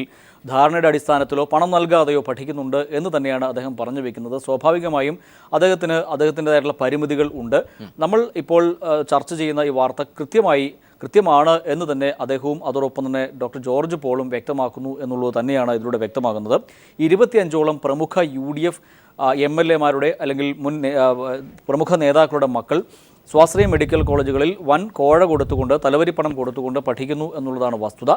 ധാരണയുടെ അടിസ്ഥാനത്തിലോ പണം നൽകാതെയോ പഠിക്കുന്നുണ്ട് എന്ന് തന്നെയാണ് അദ്ദേഹം പറഞ്ഞു വെക്കുന്നത്. സ്വാഭാവികമായും അദ്ദേഹത്തിൻ്റെതായിട്ടുള്ള പരിമിതികൾ ഉണ്ട്. നമ്മൾ ഇപ്പോൾ ചർച്ച ചെയ്യുന്ന ഈ വാർത്ത കൃത്യമാണ് എന്ന് തന്നെ അദ്ദേഹവും അതോടൊപ്പം തന്നെ ഡോക്ടർ ജോർജ് പോളും വ്യക്തമാക്കുന്നു എന്നുള്ളത് തന്നെയാണ് ഇതിലൂടെ വ്യക്തമാകുന്നത്. 25ഓളം പ്രമുഖ UDF MLA-മാരുടെ അല്ലെങ്കിൽ മുൻ പ്രമുഖ നേതാക്കളുടെ മക്കൾ സ്വാശ്രയ മെഡിക്കൽ കോളേജുകളിൽ വൻ കോഴ കൊടുത്തുകൊണ്ട്, തലവരിപ്പണം കൊടുത്തുകൊണ്ട് പഠിക്കുന്നു എന്നുള്ളതാണ് വസ്തുത.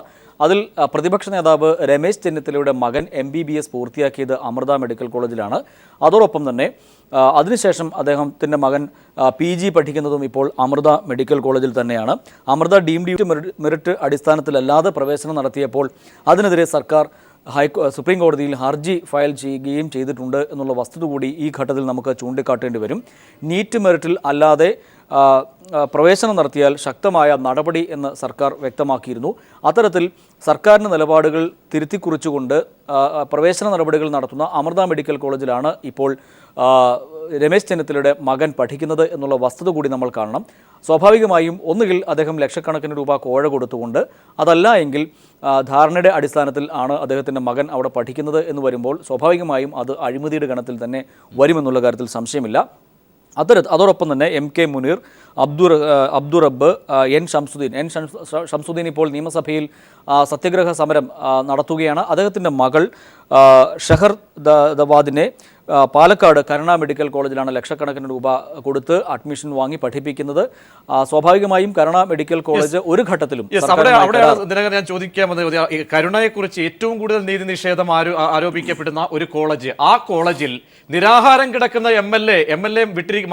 അതിൽ പ്രതിപക്ഷ നേതാവ് രമേശ് ചെന്നിത്തലയുടെ മകൻ MBBS പൂർത്തിയാക്കിയത് അമൃത മെഡിക്കൽ കോളേജിലാണ്. അതോടൊപ്പം തന്നെ അതിനുശേഷം അദ്ദേഹത്തിൻ്റെ മകൻ PG പഠിക്കുന്നതും ഇപ്പോൾ അമൃത മെഡിക്കൽ കോളേജിൽ തന്നെയാണ്. അമൃത ഡീംഡ് മെറിറ്റ് അടിസ്ഥാനത്തിലല്ലാതെ പ്രവേശനം നടത്തിയപ്പോൾ അതിനെതിരെ സർക്കാർ സുപ്രീം കോടതിയിൽ ഹർജി ഫയൽ ചെയ്യുകയും ചെയ്തിട്ടുണ്ട് എന്നുള്ള വസ്തുത കൂടി ഈ ഘട്ടത്തിൽ നമുക്ക് ചൂണ്ടിക്കാട്ടേണ്ടി വരും. നീറ്റ് മെറിറ്റിൽ അല്ലാതെ പ്രവേശനം നടത്തിയാൽ ശക്തമായ നടപടി എന്ന് സർക്കാർ വ്യക്തമാക്കിയിരുന്നു. അത്തരത്തിൽ സർക്കാരിൻ്റെ നിലപാടുകൾ തിരുത്തിക്കുറിച്ചുകൊണ്ട് പ്രവേശന നടപടികൾ നടത്തുന്ന അമൃത മെഡിക്കൽ കോളേജിലാണ് ഇപ്പോൾ രമേശ് ചെന്നിത്തലയുടെ മകൻ പഠിക്കുന്നത് എന്നുള്ള വസ്തുത കൂടി നമ്മൾ കാണണം. സ്വാഭാവികമായും ഒന്നുകിൽ അദ്ദേഹം ലക്ഷക്കണക്കിന് രൂപ കോഴ കൊടുത്തുകൊണ്ട്, അതല്ല എങ്കിൽ ധാരണയുടെ അടിസ്ഥാനത്തിൽ ആണ് അദ്ദേഹത്തിൻ്റെ മകൻ അവിടെ പഠിക്കുന്നത് എന്ന് വരുമ്പോൾ സ്വാഭാവികമായും അത് അഴിമതിയുടെ ഗണത്തിൽ തന്നെ വരുമെന്നുള്ള കാര്യത്തിൽ സംശയമില്ല. അതോടൊപ്പം തന്നെ MK മുനീർ, അബ്ദുറബ്ബ്, എൻ ഷംസുദ്ദീൻ ഇപ്പോൾ നിയമസഭയിൽ സത്യഗ്രഹ സമരം നടത്തുകയാണ്. അദ്ദേഹത്തിൻ്റെ മകൾ ഷഹർ ദവാദിനെ പാലക്കാട് കരുണ മെഡിക്കൽ കോളേജിലാണ് ലക്ഷക്കണക്കിന് രൂപ കൊടുത്ത് അഡ്മിഷൻ വാങ്ങി പഠിപ്പിക്കുന്നത്. സ്വാഭാവികമായും കരുണ മെഡിക്കൽ കോളേജ് ഒരു ഘട്ടത്തിലും ഞാൻ ചോദിക്കാൻ കരുണയെക്കുറിച്ച് ഏറ്റവും കൂടുതൽ നീതി നിഷേധം ആരോപിക്കപ്പെടുന്ന ഒരു കോളേജ്, ആ കോളേജിൽ നിരാഹാരം കിടക്കുന്ന MLA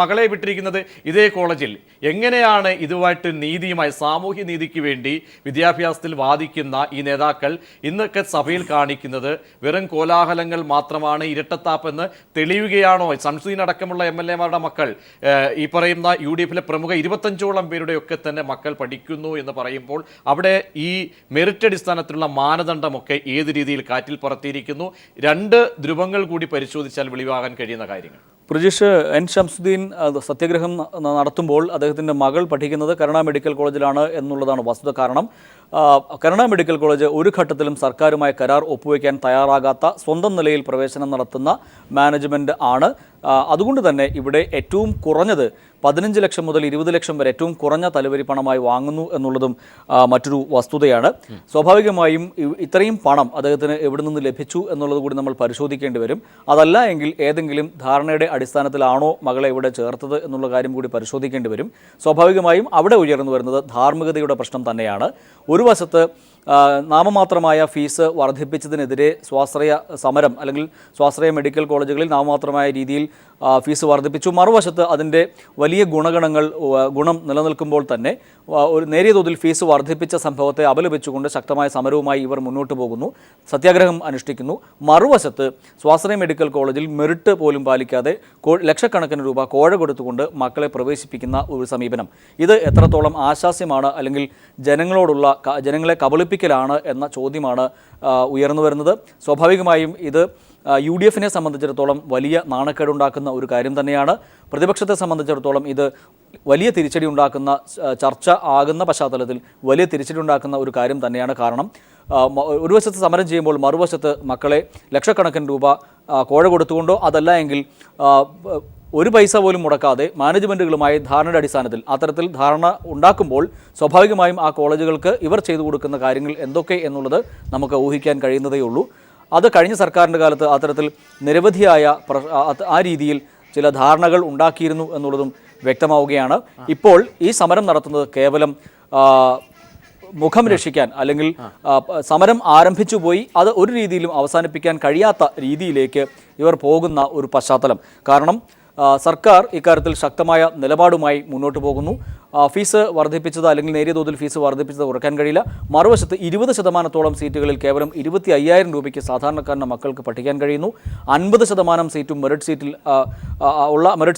മകളെ വിട്ടിരിക്കുന്നത് ഇതേ കോളേജിൽ. എങ്ങനെയാണ് ഇതുമായിട്ട് നീതിയുമായി സാമൂഹ്യ നീതിക്ക് വേണ്ടി വിദ്യാഭ്യാസത്തിൽ വാദിക്കുന്ന ഈ നേതാക്കൾ ഇന്നൊക്കെ സഭയിൽ കാണിക്കുന്നത് വെറും കോലാഹലങ്ങൾ മാത്രമാണ്, ഇരട്ടത്താപ്പെന്ന് തെളിയുകയാണോ? ഷംസുദ്ദീൻ അടക്കമുള്ള MLA-മാരുടെ മക്കൾ, ഈ പറയുന്ന UDF-ലെ പ്രമുഖ 25ഓളം പേരുടെയൊക്കെ തന്നെ മക്കൾ പഠിക്കുന്നു എന്ന് പറയുമ്പോൾ അവിടെ ഈ മെറിറ്റ് അടിസ്ഥാനത്തിലുള്ള മാനദണ്ഡമൊക്കെ ഏത് രീതിയിൽ കാറ്റിൽ പറത്തിയിരിക്കുന്നു? രണ്ട് ധ്രുവങ്ങൾ കൂടി പരിശോധിച്ചാൽ വെളിവാകാൻ കഴിയുന്ന കാര്യങ്ങൾ. പ്രജീഷ്, എൻ ഷംസുദ്ദീൻ സത്യഗ്രഹം നടത്തുമ്പോൾ അദ്ദേഹത്തിൻ്റെ മകൾ പഠിക്കുന്നത് കരുണ മെഡിക്കൽ കോളേജിലാണ് എന്നുള്ളതാണ് വസ്തുത. കാരണം കരുണ മെഡിക്കൽ കോളേജ് ഒരു ഘട്ടത്തിലും സർക്കാരുമായി കരാർ ഒപ്പുവയ്ക്കാൻ തയ്യാറാകാത്ത സ്വന്തം നിലയിൽ പ്രവേശനം നടത്തുന്ന മാനേജ്മെൻറ്റ് ആണ്. അതുകൊണ്ട് തന്നെ ഇവിടെ ഏറ്റവും കുറഞ്ഞത് 15 ലക്ഷം മുതൽ 20 ലക്ഷം വരെ ഏറ്റവും കുറഞ്ഞ തലവരി പണമായി വാങ്ങുന്നു എന്നുള്ളതും മറ്റൊരു വസ്തുതയാണ്. സ്വാഭാവികമായും ഇത്രയും പണം അദ്ദേഹത്തിന് എവിടെ നിന്ന് ലഭിച്ചു എന്നുള്ളത് കൂടി നമ്മൾ പരിശോധിക്കേണ്ടി വരും. അതല്ല എങ്കിൽ ഏതെങ്കിലും ധാരണയുടെ അടിസ്ഥാനത്തിലാണോ മകളെ ഇവിടെ ചേർത്തത് എന്നുള്ള കാര്യം കൂടി പരിശോധിക്കേണ്ടി വരും. സ്വാഭാവികമായും അവിടെ ഉയർന്നു വരുന്നത് ധാർമ്മികതയുടെ പ്രശ്നം തന്നെയാണ്. ഒരു വശത്ത് നാമമാത്രമായ ഫീസ് വർദ്ധിപ്പിച്ചതിനെതിരെ സ്വാശ്രയ സമരം, അല്ലെങ്കിൽ സ്വാശ്രയ മെഡിക്കൽ കോളേജുകളിൽ നാമമാത്രമായ രീതിയിൽ ഫീസ് വർദ്ധിപ്പിച്ചു. മറുവശത്ത് അതിൻ്റെ വലിയ ഗുണം നിലനിൽക്കുമ്പോൾ തന്നെ ഒരു നേരിയ തോതിൽ ഫീസ് വർദ്ധിപ്പിച്ച സംഭവത്തെ അപലപിച്ചുകൊണ്ട് ശക്തമായ സമരവുമായി ഇവർ മുന്നോട്ട് പോകുന്നു, സത്യാഗ്രഹം അനുഷ്ഠിക്കുന്നു. മറുവശത്ത് സ്വാശ്രയ മെഡിക്കൽ കോളേജിൽ മെറിറ്റ് പോലും പാലിക്കാതെ ലക്ഷക്കണക്കിന് രൂപ കോഴ കൊടുത്തുകൊണ്ട് മക്കളെ പ്രവേശിപ്പിക്കുന്ന ഒരു സമീപനം, ഇത് എത്രത്തോളം ആശാസ്യമാണ്, അല്ലെങ്കിൽ ജനങ്ങളെ കബളിപ്പിക്കലാണ് എന്ന ചോദ്യമാണ് ഉയർന്നു വരുന്നത്. സ്വാഭാവികമായും ഇത് UDF-നെ സംബന്ധിച്ചിടത്തോളം വലിയ നാണക്കേടുണ്ടാക്കുന്ന ഒരു കാര്യം തന്നെയാണ്. പ്രതിപക്ഷത്തെ സംബന്ധിച്ചിടത്തോളം ഇത് വലിയ തിരിച്ചടി ഉണ്ടാക്കുന്ന, ചർച്ച ആകുന്ന പശ്ചാത്തലത്തിൽ വലിയ തിരിച്ചടി ഉണ്ടാക്കുന്ന ഒരു കാര്യം തന്നെയാണ്. കാരണം ഒരു വശത്ത് സമരം ചെയ്യുമ്പോൾ മറുവശത്ത് മക്കളെ ലക്ഷക്കണക്കിന് രൂപ കോഴ കൊടുത്തുകൊണ്ടോ, അതല്ല എങ്കിൽ ഒരു പൈസ പോലും മുടക്കാതെ മാനേജ്മെൻറ്റുകളുമായി ധാരണയുടെ അടിസ്ഥാനത്തിൽ അത്തരത്തിൽ ധാരണ ഉണ്ടാക്കുമ്പോൾ സ്വാഭാവികമായും ആ കോളേജുകൾക്ക് ഇവർ ചെയ്തു കൊടുക്കുന്ന കാര്യങ്ങൾ എന്തൊക്കെ എന്നുള്ളത് നമുക്ക് ഊഹിക്കാൻ കഴിയുന്നതേ ഉള്ളൂ. അത് കഴിഞ്ഞ സർക്കാരിൻ്റെ കാലത്ത് അത്തരത്തിൽ നിരവധിയായ ആ രീതിയിൽ ചില ധാരണകൾ ഉണ്ടാക്കിയിരുന്നു എന്നുള്ളതും വ്യക്തമാവുകയാണ്. ഇപ്പോൾ ഈ സമരം നടത്തുന്നത് കേവലം മുഖം രക്ഷിക്കാൻ, അല്ലെങ്കിൽ സമരം ആരംഭിച്ചു പോയി അത് ഒരു രീതിയിലും അവസാനിപ്പിക്കാൻ കഴിയാത്ത രീതിയിലേക്ക് ഇവർ പോകുന്ന ഒരു പശ്ചാത്തലം. കാരണം സർക്കാർ ഇക്കാര്യത്തിൽ ശക്തമായ നിലപാടുമായി മുന്നോട്ട് പോകുന്നു. ഫീസ് വർദ്ധിപ്പിച്ചത്, അല്ലെങ്കിൽ നേരിയ തോതിൽ ഫീസ് വർദ്ധിപ്പിച്ചത് കുറയ്ക്കാൻ കഴിയില്ല. മറുവശത്ത് 20% സീറ്റുകളിൽ കേവലം 25,000 രൂപയ്ക്ക് സാധാരണക്കാരൻ്റെ മക്കൾക്ക് പഠിക്കാൻ കഴിയുന്നു. 50% സീറ്റും മെറിറ്റ്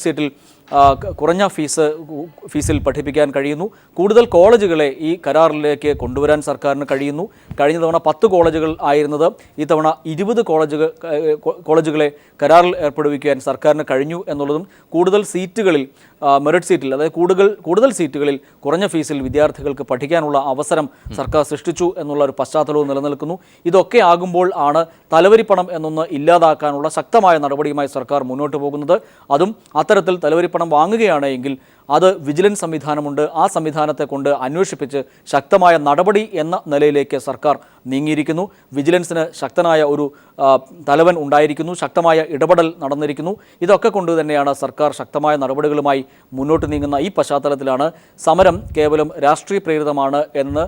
സീറ്റിൽ കുറഞ്ഞ ഫീസിൽ പഠിപ്പിക്കാൻ കഴിയുന്നു. കൂടുതൽ കോളേജുകളെ ഈ കരാറിലേക്ക് കൊണ്ടുവരാൻ സർക്കാരിന് കഴിയുന്നു. കഴിഞ്ഞ തവണ 10 കോളേജുകൾ ആയിരുന്നത് ഇത്തവണ 20 കോളേജുകളെ കരാറിൽ ഏർപ്പെടുവിക്കാൻ സർക്കാരിന് കഴിഞ്ഞു എന്നുള്ളതും, കൂടുതൽ സീറ്റുകളിൽ മെറിറ്റ് സീറ്റിൽ, അതായത് കൂടുതൽ സീറ്റുകളിൽ കുറഞ്ഞ ഫീസിൽ വിദ്യാർത്ഥികൾക്ക് പഠിക്കാനുള്ള അവസരം സർക്കാർ സൃഷ്ടിച്ചു എന്നുള്ള ഒരു പശ്ചാത്തലവും നിലനിൽക്കുന്നു. ഇതൊക്കെ ആകുമ്പോൾ ആണ് തലവരിപ്പണം എന്നൊന്ന് ഇല്ലാതാക്കാനുള്ള ശക്തമായ നടപടിയുമായി സർക്കാർ മുന്നോട്ട് പോകുന്നത്. അതും അത്തരത്തിൽ തലവരിപ്പണം വാങ്ങുകയാണ് എങ്കിൽ അത് വിജിലൻസ് സംവിധാനമുണ്ട്, ആ സംവിധാനത്തെ കൊണ്ട് അന്വേഷിപ്പിച്ച് ശക്തമായ നടപടി എന്ന നിലയിലേക്ക് സർക്കാർ നീങ്ങിയിരിക്കുന്നു. വിജിലൻസിന് ശക്തനായ ഒരു തലവൻ ഉണ്ടായിരിക്കുന്നു, ശക്തമായ ഇടപെടൽ നടന്നിരിക്കുന്നു. ഇതൊക്കെ കൊണ്ട് തന്നെയാണ് സർക്കാർ ശക്തമായ നടപടികളുമായി മുന്നോട്ട് നീങ്ങുന്ന ഈ പശ്ചാത്തലത്തിലാണ് സമരം കേവലം രാഷ്ട്രീയ പ്രേരിതമാണ് എന്ന്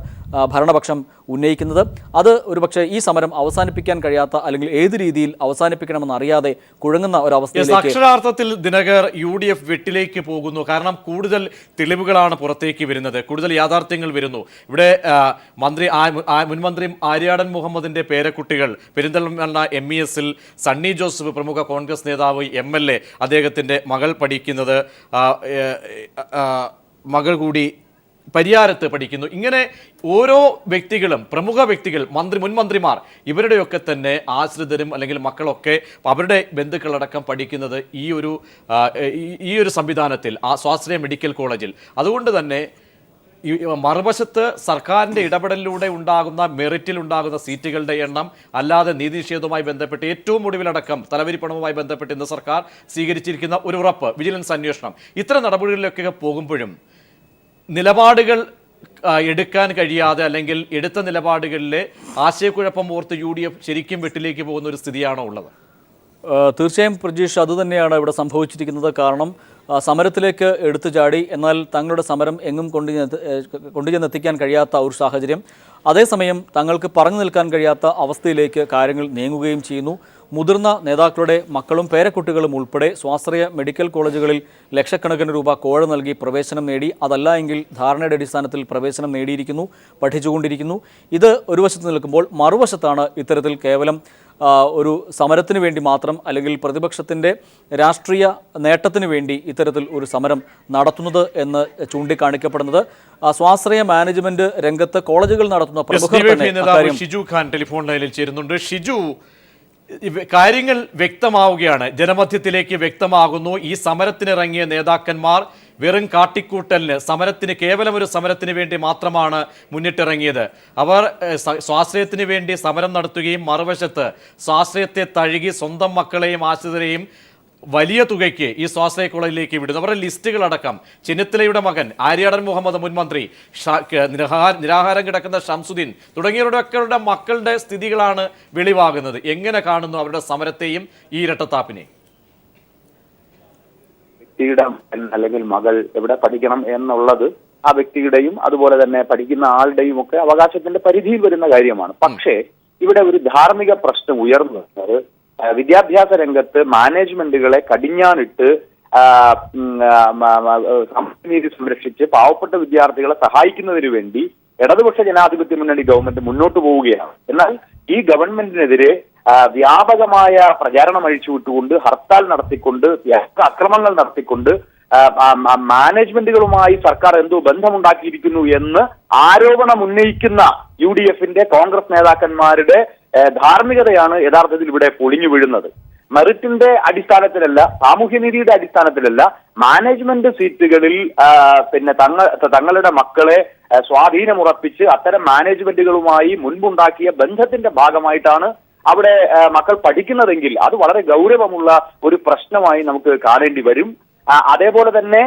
ഭരണപക്ഷം ഉന്നയിക്കുന്നത്. അത് ഒരുപക്ഷെ ഈ സമരം അവസാനിപ്പിക്കാൻ കഴിയാത്ത, അല്ലെങ്കിൽ ഏത് രീതിയിൽ അവസാനിപ്പിക്കണമെന്ന് അറിയാതെ കുഴങ്ങുന്ന ഒരവസ്ഥയിലേക്ക് അക്ഷരാർത്ഥത്തിൽ ദിനകർ UDF വെട്ടിലേക്ക് പോകുന്നു. കാരണം കൂടുതൽ തെളിവുകളാണ് പുറത്തേക്ക് വരുന്നത്, കൂടുതൽ യാഥാർത്ഥ്യങ്ങൾ വരുന്നു. ഇവിടെ മുൻമന്ത്രി ആര്യാടൻ മുഹമ്മദിന്റെ പേരക്കുട്ടികൾ പെരിന്തൽമണ്ണ MES-ൽ സണ്ണി ജോസഫ്, പ്രമുഖ കോൺഗ്രസ് നേതാവ്, MLA, അദ്ദേഹത്തിന്റെ മകൾ പഠിക്കുന്നത്, മകൾ കൂടി പരിയാരത്ത് പഠിക്കുന്നു. ഇങ്ങനെ ഓരോ വ്യക്തികളും, പ്രമുഖ വ്യക്തികൾ, മുൻ മന്ത്രിമാർ, ഇവരുടെയൊക്കെ തന്നെ ആശ്രിതരും അല്ലെങ്കിൽ മക്കളൊക്കെ അവരുടെ ബന്ധുക്കളടക്കം പഠിക്കുന്നത് ഈ ഒരു സംവിധാനത്തിൽ, ആ സ്വാശ്രയ മെഡിക്കൽ കോളേജിൽ. അതുകൊണ്ട് തന്നെ ഈ മറുവശത്ത് സർക്കാരിൻ്റെ ഇടപെടലിലൂടെ ഉണ്ടാകുന്ന മെറിറ്റിൽ ഉണ്ടാകുന്ന സീറ്റുകളുടെ എണ്ണം, അല്ലാതെ നീതി നിഷേധവുമായി ബന്ധപ്പെട്ട് ഏറ്റവും ഒടുവിലടക്കം തലവരിപ്പണവുമായി ബന്ധപ്പെട്ട് ഇന്ന് സർക്കാർ സ്വീകരിച്ചിരിക്കുന്ന ഒരു ഉറപ്പ്, വിജിലൻസ് അന്വേഷണം, ഇത്തരം നടപടികളിലൊക്കെ പോകുമ്പോഴും നിലപാടുകൾ എടുക്കാൻ കഴിയാതെ അല്ലെങ്കിൽ എടുത്ത നിലപാടുകളിലെ ആശയക്കുഴപ്പം ഓർത്ത് UDF ശരിക്കും വെട്ടിലേക്ക് പോകുന്ന ഒരു സ്ഥിതിയാണോ ഉള്ളത്? തീർച്ചയായും പ്രജീഷ്, അതുതന്നെയാണ് ഇവിടെ സംഭവിച്ചിരിക്കുന്നത്. കാരണം സമരത്തിലേക്ക് എടുത്തു ചാടി, എന്നാൽ തങ്ങളുടെ സമരം എങ്ങും കൊണ്ടുചെന്നെത്തിക്കാൻ കഴിയാത്ത ഒരു സാഹചര്യം, അതേസമയം തങ്ങൾക്ക് പറഞ്ഞു നിൽക്കാൻ കഴിയാത്ത അവസ്ഥയിലേക്ക് കാര്യങ്ങൾ നീങ്ങുകയും ചെയ്യുന്നു. മുതിർന്ന നേതാക്കളുടെ മക്കളും പേരക്കുട്ടികളും ഉൾപ്പെടെ സ്വാശ്രയ മെഡിക്കൽ കോളേജുകളിൽ ലക്ഷക്കണക്കിന് രൂപ കോഴ നൽകി പ്രവേശനം നേടി. അതല്ല എങ്കിൽ ധാരണയുടെ അടിസ്ഥാനത്തിൽ പ്രവേശനം നേടിയിരിക്കുന്നു, പഠിച്ചുകൊണ്ടിരിക്കുന്നു. ഇത് ഒരു വശത്ത് നിൽക്കുമ്പോൾ, മറുവശത്താണ് ഇത്തരത്തിൽ കേവലം ഒരു സമരത്തിന് വേണ്ടി മാത്രം, അല്ലെങ്കിൽ പ്രതിപക്ഷത്തിൻ്റെ രാഷ്ട്രീയ നേട്ടത്തിന് വേണ്ടി ഇത്തരത്തിൽ ഒരു സമരം നടത്തുന്നത് എന്ന് ചൂണ്ടിക്കാണിക്കപ്പെടുന്നത്. സ്വാശ്രയ മാനേജ്മെന്റ് രംഗത്ത് കോളേജുകൾ നടത്തുന്ന പ്രമുഖർ തന്നെ. ഷിജു ഖാൻ ടെലിഫോൺ ലൈനിൽ ചേരുന്നുണ്ട്. ഷിജു, കാര്യങ്ങൾ വ്യക്തമാവുകയാണ്, ജനമധ്യത്തിലേക്ക് വ്യക്തമാകുന്നു. ഈ സമരത്തിനിറങ്ങിയ നേതാക്കന്മാർ വെറും കാട്ടിക്കൂട്ടലിന്, സമരത്തിന്, കേവലം ഒരു സമരത്തിന് വേണ്ടി മാത്രമാണ് മുന്നിട്ടിറങ്ങിയത്. അവർ സ്വാശ്രയത്തിന് വേണ്ടി സമരം നടത്തുകയും മറുവശത്ത് സ്വാശ്രയത്തെ തഴുകി സ്വന്തം മക്കളെയും ആശ്രിതരെയും വലിയ തുകയ്ക്ക് ഈ സ്വാശ്രയ കോളേജിലേക്ക് വിടുന്നു. അവരുടെ ലിസ്റ്റുകളടക്കം, ചെന്നിത്തലയുടെ മകൻ ആര്യാടൻ മുഹമ്മദ് മുൻ മന്ത്രി, നിരാഹാരം കിടക്കുന്ന ഷംസുദ്ദീൻ തുടങ്ങിയവരുടെ മക്കളുടെ സ്ഥിതികളാണ് വെളിവാകുന്നത്. എങ്ങനെ കാണുന്നു അവരുടെ സമരത്തെയും ഈ ഇരട്ടത്താപ്പിനെ? വ്യക്തിയുടെ അല്ലെങ്കിൽ മകൾ എവിടെ പഠിക്കണം എന്നുള്ളത് ആ വ്യക്തിയുടെയും അതുപോലെ തന്നെ പഠിക്കുന്ന ആളുടെയും ഒക്കെ അവകാശത്തിന്റെ പരിധിയിൽ വരുന്ന കാര്യമാണ്. പക്ഷേ ഇവിടെ ഒരു ധാർമ്മിക പ്രശ്നം ഉയർന്നു വരുന്നത്, വിദ്യാഭ്യാസ രംഗത്ത് മാനേജ്മെന്റുകളെ കടിഞ്ഞാണിട്ട് നീതി സംരക്ഷിച്ച് പാവപ്പെട്ട വിദ്യാർത്ഥികളെ സഹായിക്കുന്നതിന് വേണ്ടി ഇടതുപക്ഷ ജനാധിപത്യ മുന്നണി ഗവൺമെന്റ് മുന്നോട്ട് പോവുകയാണ്. എന്നാൽ ഈ ഗവൺമെന്റിനെതിരെ വ്യാപകമായ പ്രചാരണം അഴിച്ചുവിട്ടുകൊണ്ട്, ഹർത്താൽ നടത്തിക്കൊണ്ട്, അക്രമങ്ങൾ നടത്തിക്കൊണ്ട് മാനേജ്മെന്റുകളുമായി സർക്കാർ എന്തോ ബന്ധമുണ്ടാക്കിയിരിക്കുന്നു എന്ന് ആരോപണം ഉന്നയിക്കുന്ന UDFന്റെ കോൺഗ്രസ് നേതാക്കന്മാരുടെ ധാർമ്മികതയാണ് യഥാർത്ഥത്തിൽ ഇവിടെ പൊളിഞ്ഞു വീഴുന്നത്. മെറിറ്റിന്റെ അടിസ്ഥാനത്തിലല്ല, സാമൂഹ്യനീതിയുടെ അടിസ്ഥാനത്തിലല്ല, മാനേജ്മെന്റ് സീറ്റുകളിൽ തങ്ങളുടെ മക്കളെ സ്വാധീനമുറപ്പിച്ച് അത്തരം മാനേജ്മെന്റുകളുമായി മുൻപുണ്ടാക്കിയ ബന്ധത്തിന്റെ ഭാഗമായിട്ടാണ് അവിടെ മക്കൾ പഠിക്കുന്നതെങ്കിൽ അത് വളരെ ഗൗരവമുള്ള ഒരു പ്രശ്നമായി നമുക്ക് കാണേണ്ടി വരും. അതേപോലെ തന്നെ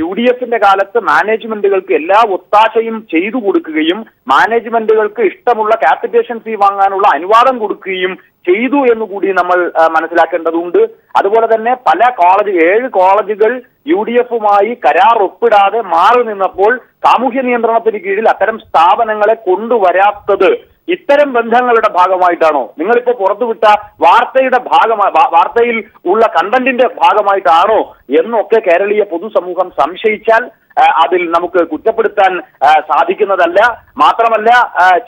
UDFന്റെ കാലത്ത് മാനേജ്മെന്റുകൾക്ക് എല്ലാ ഒത്താശയും ചെയ്തു കൊടുക്കുകയും മാനേജ്മെന്റുകൾക്ക് ഇഷ്ടമുള്ള ക്യാപിറ്റേഷൻ ഫീ വാങ്ങാനുള്ള അനുവാദം കൊടുക്കുകയും ചെയ്തു എന്നുകൂടി നമ്മൾ മനസ്സിലാക്കേണ്ടതുണ്ട്. അതുപോലെ തന്നെ പല 7 കോളേജുകൾ UDFുമായി കരാർ ഒപ്പിടാതെ മാറി നിന്നപ്പോൾ സാമൂഹ്യ നിയന്ത്രണത്തിന് കീഴിൽ അത്തരം സ്ഥാപനങ്ങളെ കൊണ്ടുവരാത്തത് ഇത്തരം ബന്ധങ്ങളുടെ ഭാഗമായിട്ടാണോ? നിങ്ങളിപ്പോ പുറത്തുവിട്ട വാർത്തയിൽ ഉള്ള കണ്ടന്റിന്റെ ഭാഗമായിട്ടാണോ എന്നൊക്കെ കേരളീയ പൊതുസമൂഹം സംശയിച്ചാൽ അതിൽ നമുക്ക് കുറ്റപ്പെടുത്താൻ സാധിക്കുന്നതല്ല. മാത്രമല്ല,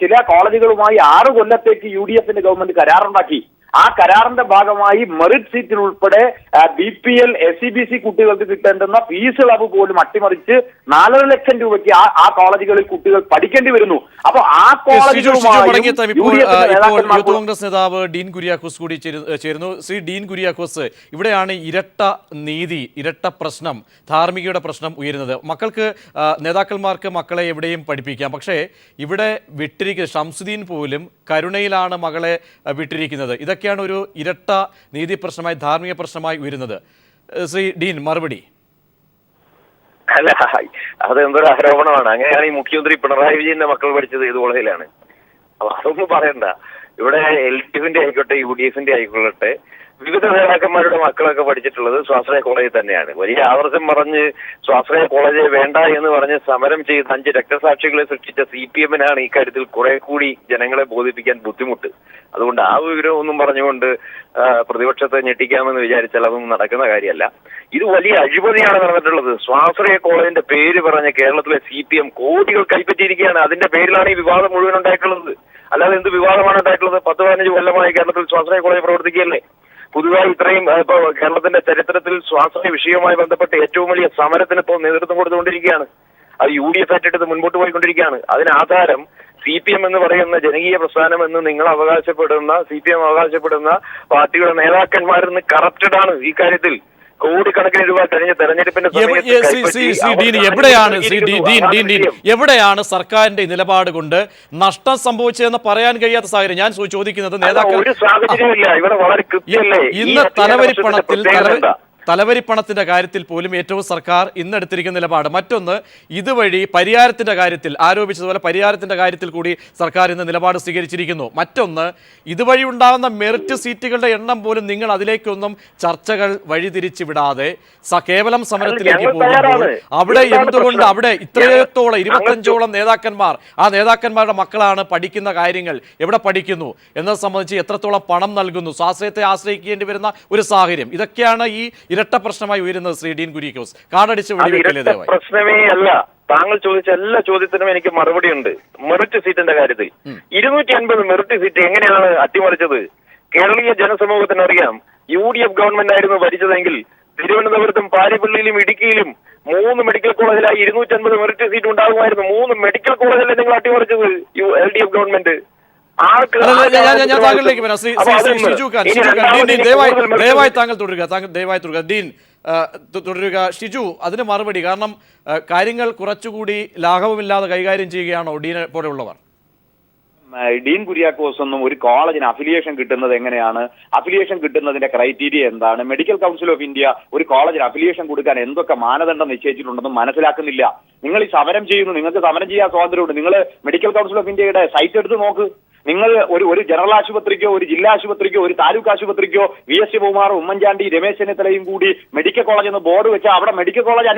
ചില കോളേജുകളുമായി 6 കൊല്ലത്തേക്ക് UDFന്റെ ഗവൺമെന്റ് കരാറുണ്ടാക്കി. ആ കരാറിന്റെ ഭാഗമായി മെറിറ്റ് സീറ്റിൽ ഉൾപ്പെടെ BPL SCBC കുട്ടികൾക്ക് കിട്ടേണ്ടുന്ന ഫീസ് ഇളവ് പോലും അട്ടിമറിച്ച് 4 ലക്ഷം രൂപയ്ക്ക് ആ കോളേജുകളിൽ കുട്ടികൾ പഠിക്കേണ്ടി വരുന്നു. അപ്പൊ ആ കോൺഗ്രസ് നേതാവ് ഡീൻ കുര്യാക്കോസ് കൂടി ചേരുന്നു. ശ്രീ ഡീൻ കുര്യാക്കോസ്, ഇവിടെയാണ് ഇരട്ട പ്രശ്നം, ധാർമ്മികയുടെ പ്രശ്നം ഉയരുന്നത്. മക്കൾക്ക്, നേതാക്കന്മാർക്ക് മക്കളെ എവിടെയും പഠിപ്പിക്കാം, പക്ഷേ ഇവിടെ വിട്ടിരിക്കുന്നത്, ഷംസുദ്ദീൻ പോലും കരുണയിലാണ് മകളെ വിട്ടിരിക്കുന്നത്. ഇതൊക്കെയാണ് ഒരു ഇരട്ട നീതി പ്രശ്നമായി, ധാർമ്മിക പ്രശ്നമായി ഉയരുന്നത്. ശ്രീ ഡീൻ, മറുപടി. അല്ല, അതെന്തൊരു ആരോപണമാണ്. അങ്ങനെയാണ് ഈ മുഖ്യമന്ത്രി പിണറായി വിജയന്റെ മക്കൾ പഠിച്ചത് ഏത് കോളേജിലാണ്? അപ്പൊ അതൊന്നും പറയണ്ട. ഇവിടെ LDFന്റെ ആയിക്കോട്ടെ UDFന്റെ ആയിക്കൊള്ളട്ടെ, വിവിധ നേതാക്കന്മാരുടെ മക്കളൊക്കെ പഠിച്ചിട്ടുള്ളത് സ്വാശ്രയ കോളേജിൽ തന്നെയാണ്. വലിയ ആദർശം പറഞ്ഞ് സ്വാശ്രയ കോളേജ് വേണ്ട എന്ന് പറഞ്ഞ് സമരം ചെയ്ത് 5 രക്തസാക്ഷികളെ സൃഷ്ടിച്ച CPMനാണ് ഇക്കാര്യത്തിൽ കുറെ കൂടി ജനങ്ങളെ ബോധിപ്പിക്കാൻ ബുദ്ധിമുട്ട്. അതുകൊണ്ട് ആ വിവരം ഒന്നും പറഞ്ഞുകൊണ്ട് പ്രതിപക്ഷത്തെ ഞെട്ടിക്കാമെന്ന് വിചാരിച്ചാൽ അതൊന്നും നടക്കുന്ന കാര്യമല്ല. ഇത് വലിയ അഴിമതിയാണ് നടന്നിട്ടുള്ളത്. സ്വാശ്രയ കോളേജിന്റെ പേര് പറഞ്ഞ കേരളത്തിലെ CPM കോടികൾ കൈപ്പറ്റിയിരിക്കുകയാണ്. അതിന്റെ പേരിലാണ് ഈ വിവാദം മുഴുവൻ ഉണ്ടായിട്ടുള്ളത്. അല്ലാതെ എന്ത് വിവാദമാണ് ഉണ്ടായിട്ടുള്ളത്? 10-15 കൊല്ലമായി കേരളത്തിൽ സ്വാശ്രയ കോളേജ് പ്രവർത്തിക്കുകയല്ലേ. പുതുതായി ഇത്രയും ഇപ്പൊ കേരളത്തിന്റെ ചരിത്രത്തിൽ സ്വാശ്രയ വിഷയവുമായി ബന്ധപ്പെട്ട് ഏറ്റവും വലിയ സമരത്തിന് ഇപ്പോൾ നേതൃത്വം കൊടുത്തുകൊണ്ടിരിക്കുകയാണ്. അത് UDF ഏറ്റെടുത്ത് മുൻപോട്ട് പോയിക്കൊണ്ടിരിക്കുകയാണ്. അതിന് ആധാരം CPM എന്ന് പറയുന്ന ജനകീയ പ്രസ്ഥാനം എന്ന് നിങ്ങൾ അവകാശപ്പെടുന്ന CPM അവകാശപ്പെടുന്ന പാർട്ടിയുടെ നേതാക്കന്മാരിന്ന് കറപ്റ്റഡ് ആണ്. ഈ കാര്യത്തിൽ കോടിക്കണക്കിന് രൂപ കഴിഞ്ഞ തെരഞ്ഞെടുപ്പിന്റെ എവിടെയാണ് സർക്കാരിന്റെ നിലപാട് കൊണ്ട് നഷ്ടം സംഭവിച്ചതെന്ന് പറയാൻ കഴിയാത്ത സാഹചര്യം? ഞാൻ ചോദിക്കുന്നത് നേതാക്കൾ ഒരു സാഹചര്യമില്ല. ഇവിടെ വളരെ കൃത്യല്ലേ ഇന്ന് തലവരിപ്പണത്തിന്റെ കാര്യത്തിൽ പോലും ഏറ്റവും സർക്കാർ ഇന്നെടുത്തിരിക്കുന്ന നിലപാട്. മറ്റൊന്ന്, ഇതുവഴി പരിഹാരത്തിന്റെ കാര്യത്തിൽ ആരോപിച്ചതുപോലെ പരിഹാരത്തിന്റെ കാര്യത്തിൽ കൂടി സർക്കാർ ഇന്ന് നിലപാട് സ്വീകരിച്ചിരിക്കുന്നു. മറ്റൊന്ന്, ഇതുവഴി ഉണ്ടാകുന്ന മെറിറ്റ് സീറ്റുകളുടെ എണ്ണം പോലും നിങ്ങൾ അതിലേക്കൊന്നും ചർച്ചകൾ വഴിതിരിച്ചു വിടാതെ കേവലം സമരത്തിലേക്ക് പോകുമ്പോൾ അവിടെ എന്തുകൊണ്ട് അവിടെ ഇത്രത്തോളം 25ഓളം നേതാക്കന്മാർ, ആ നേതാക്കന്മാരുടെ മക്കളാണ് പഠിക്കുന്ന കാര്യങ്ങൾ എവിടെ പഠിക്കുന്നു എന്നത് സംബന്ധിച്ച് എത്രത്തോളം പണം നൽകുന്നു, സ്വാശ്രയത്തെ ആശ്രയിക്കേണ്ടി വരുന്ന ഒരു സാഹചര്യം, ഇതൊക്കെയാണ് ഈ ഇരട്ട പ്രശ്നമായി ഉയരുന്നത്. ശ്രീ ഡീൻ കുര്യാക്കോസ്, കാർഡടിച്ച് വെടിവെക്കല്ലേ ദയവായി. പ്രശ്നമേ അല്ല. താങ്കൾ ചോദിച്ച എല്ലാ ചോദ്യത്തിനും എനിക്ക് മറുപടി ഉണ്ട്. മെറിറ്റ് സീറ്റിന്റെ കാര്യത്തിൽ 250 മെറിറ്റ് സീറ്റ് എങ്ങനെയാണ് അട്ടിമറിച്ചത്? കേരളീയ ജനസമൂഹത്തിനറിയാം. UDF ഗവൺമെന്റ് ആയിരുന്നു ഭരിച്ചതെങ്കിൽ തിരുവനന്തപുരത്തും പാരിപ്പള്ളിയിലും ഇടുക്കിയിലും 3 മെഡിക്കൽ കോളേജിലായി 250 മെറിറ്റ് സീറ്റ് ഉണ്ടാകുമായിരുന്നു. 3 മെഡിക്കൽ കോളേജിലെ നിങ്ങൾ അട്ടിമറിച്ചത് LDF ഗവൺമെന്റ്. താങ്കളിലേക്ക് വരാം. ദയവായി താങ്കൾ തുടരുക. ഡീൻ തുടരുക. ഷിജു, അതിന് മറുപടി. കാരണം കാര്യങ്ങൾ കുറച്ചുകൂടി ലാഘവമില്ലാതെ കൈകാര്യം ചെയ്യുകയാണോ ഡീനെ പോലെയുള്ളവർ? ഡീൻ കുര്യാക്കോസ് ഒന്നും ഒരു കോളേജിന് അഫിലിയേഷൻ കിട്ടുന്നത് എങ്ങനെയാണ്? അഫിലിയേഷൻ കിട്ടുന്നതിന്റെ ക്രൈറ്റീരിയ എന്താണ്? മെഡിക്കൽ കൗൺസിൽ ഓഫ് ഇന്ത്യ ഒരു കോളേജിന് അഫിലിയേഷൻ കൊടുക്കാൻ എന്തൊക്കെ മാനദണ്ഡം നിശ്ചയിച്ചിട്ടുണ്ടെന്നും മനസ്സിലാക്കുന്നില്ല. നിങ്ങൾ ഈ സമരം ചെയ്യുന്നു, നിങ്ങൾക്ക് സമരം ചെയ്യാൻ സ്വാതന്ത്ര്യമുണ്ട്. നിങ്ങൾ മെഡിക്കൽ കൗൺസിൽ ഓഫ് ഇന്ത്യയുടെ സൈറ്റ് എടുത്ത് നോക്ക്. നിങ്ങൾ ഒരു ജനറൽ ആശുപത്രിക്കോ ഒരു ജില്ലാ ആശുപത്രിക്കോ ഒരു താലൂക്ക് ആശുപത്രിക്കോ VS ശിവകുമാർ, ഉമ്മൻചാണ്ടി, രമേശ് ചെന്നിത്തലയും കൂടി മെഡിക്കൽ കോളേജ് എന്ന് ബോർഡ് വെച്ചാൽ അവിടെ മെഡിക്കൽ കോളേജ്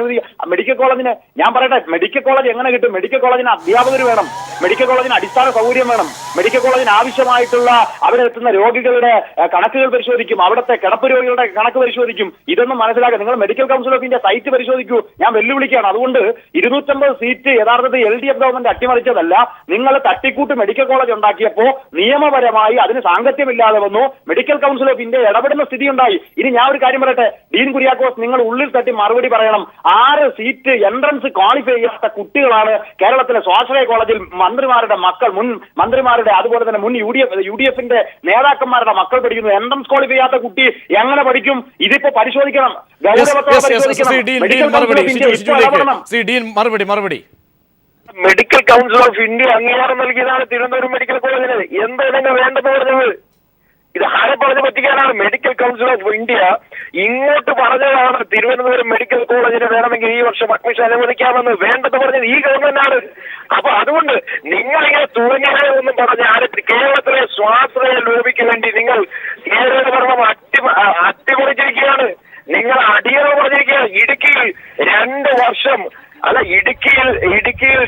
മെഡിക്കൽ കോളേജിന് ഞാൻ പറയട്ടെ, മെഡിക്കൽ കോളേജ് എങ്ങനെ കിട്ടും? മെഡിക്കൽ കോളേജിന് അധ്യാപകർ വേണം, മെഡിക്കൽ കോളേജിന് അടിസ്ഥാന സൗകര്യം വേണം, മെഡിക്കൽ കോളേജിന് ആവശ്യമായിട്ടുള്ള അവിടെ എത്തുന്ന രോഗികളുടെ കണക്കുകൾ പരിശോധിക്കും, അവിടുത്തെ കിടപ്പ് രോഗികളുടെ കണക്ക് പരിശോധിക്കും. ഇതൊന്നും മനസ്സിലാക്കുക. നിങ്ങൾ medical council of India site പരിശോധിക്കൂ. ഞാൻ വെല്ലുവിളിക്കുകയാണ്. അതുകൊണ്ട് 250 സീറ്റ് യഥാർത്ഥത്തിൽ LDF ഗവൺമെന്റ് അട്ടിമറിച്ചതല്ല. നിങ്ങൾ തട്ടിക്കൂട്ട് മെഡിക്കൽ കോളേജ് ഉണ്ടാക്കിയപ്പോൾ നിയമപരമായി അതിന് സാങ്കത്യമില്ലാതെ വന്നു. മെഡിക്കൽ കൗൺസിൽ ഓഫ് ഇന്ത്യ ഇടപെടുന്ന സ്ഥിതി ഉണ്ടായി. ഇനി ഞാൻ ഒരു കാര്യം പറയട്ടെ, ഡീൻ കുര്യാക്കോസ്, നിങ്ങൾ ഉള്ളിൽ തട്ടി മറുപടി പറയണം. 6 സീറ്റ് എൻട്രൻസ് ക്വാളിഫൈ ചെയ്യാത്ത കുട്ടികളാണ് കേരളത്തിലെ സ്വാശ്രയ കോളേജിൽ മന്ത്രിമാരുടെ മക്കൾ, മുൻ മന്ത്രിമാരുടെ, അതുപോലെ തന്നെ മുൻ UDFന്റെ നേതാക്കന്മാരുടെ മക്കൾ പഠിക്കുന്നു. എൻട്രൻസ് ക്വാളിഫൈ ചെയ്യാത്ത കുട്ടി എങ്ങനെ പഠിക്കും? ഇതിപ്പോ പരിശോധിക്കണം, മറുപടി. മെഡിക്കൽ കൗൺസിൽ ഓഫ് ഇന്ത്യ അംഗീകാരം നൽകിയതാണ് തിരുവനന്തപുരം മെഡിക്കൽ കോളേജിന്. എന്താണ് വേണ്ടെന്ന് പറഞ്ഞത്? ഇത് ആരെ പറഞ്ഞു പറ്റിക്കാനാണ്? മെഡിക്കൽ കൗൺസിൽ ഓഫ് ഇന്ത്യ ഇങ്ങോട്ട് പറഞ്ഞതാണ് തിരുവനന്തപുരം മെഡിക്കൽ കോളേജിന് വേണമെങ്കിൽ ഈ വർഷം അഡ്മിഷൻ അനുവദിക്കാമെന്ന്. വേണ്ടെന്ന് പറഞ്ഞത് ഈ ഗവൺമെന്റാണ്. അപ്പൊ അതുകൊണ്ട് നിങ്ങളിങ്ങനെ തുടങ്ങിയാലൊന്നും പറഞ്ഞ കേരളത്തിലെ സ്വാശ്രയ ലോബിക്ക് വേണ്ടി നിങ്ങൾ കേരള ഭരണം അട്ടിമറിച്ചിരിക്കുകയാണ്. നിങ്ങൾ അടിയറവ് പറഞ്ഞിരിക്കുകയാണ്. ഇടുക്കിയിൽ 2 വർഷം ഇടുക്കിയിൽ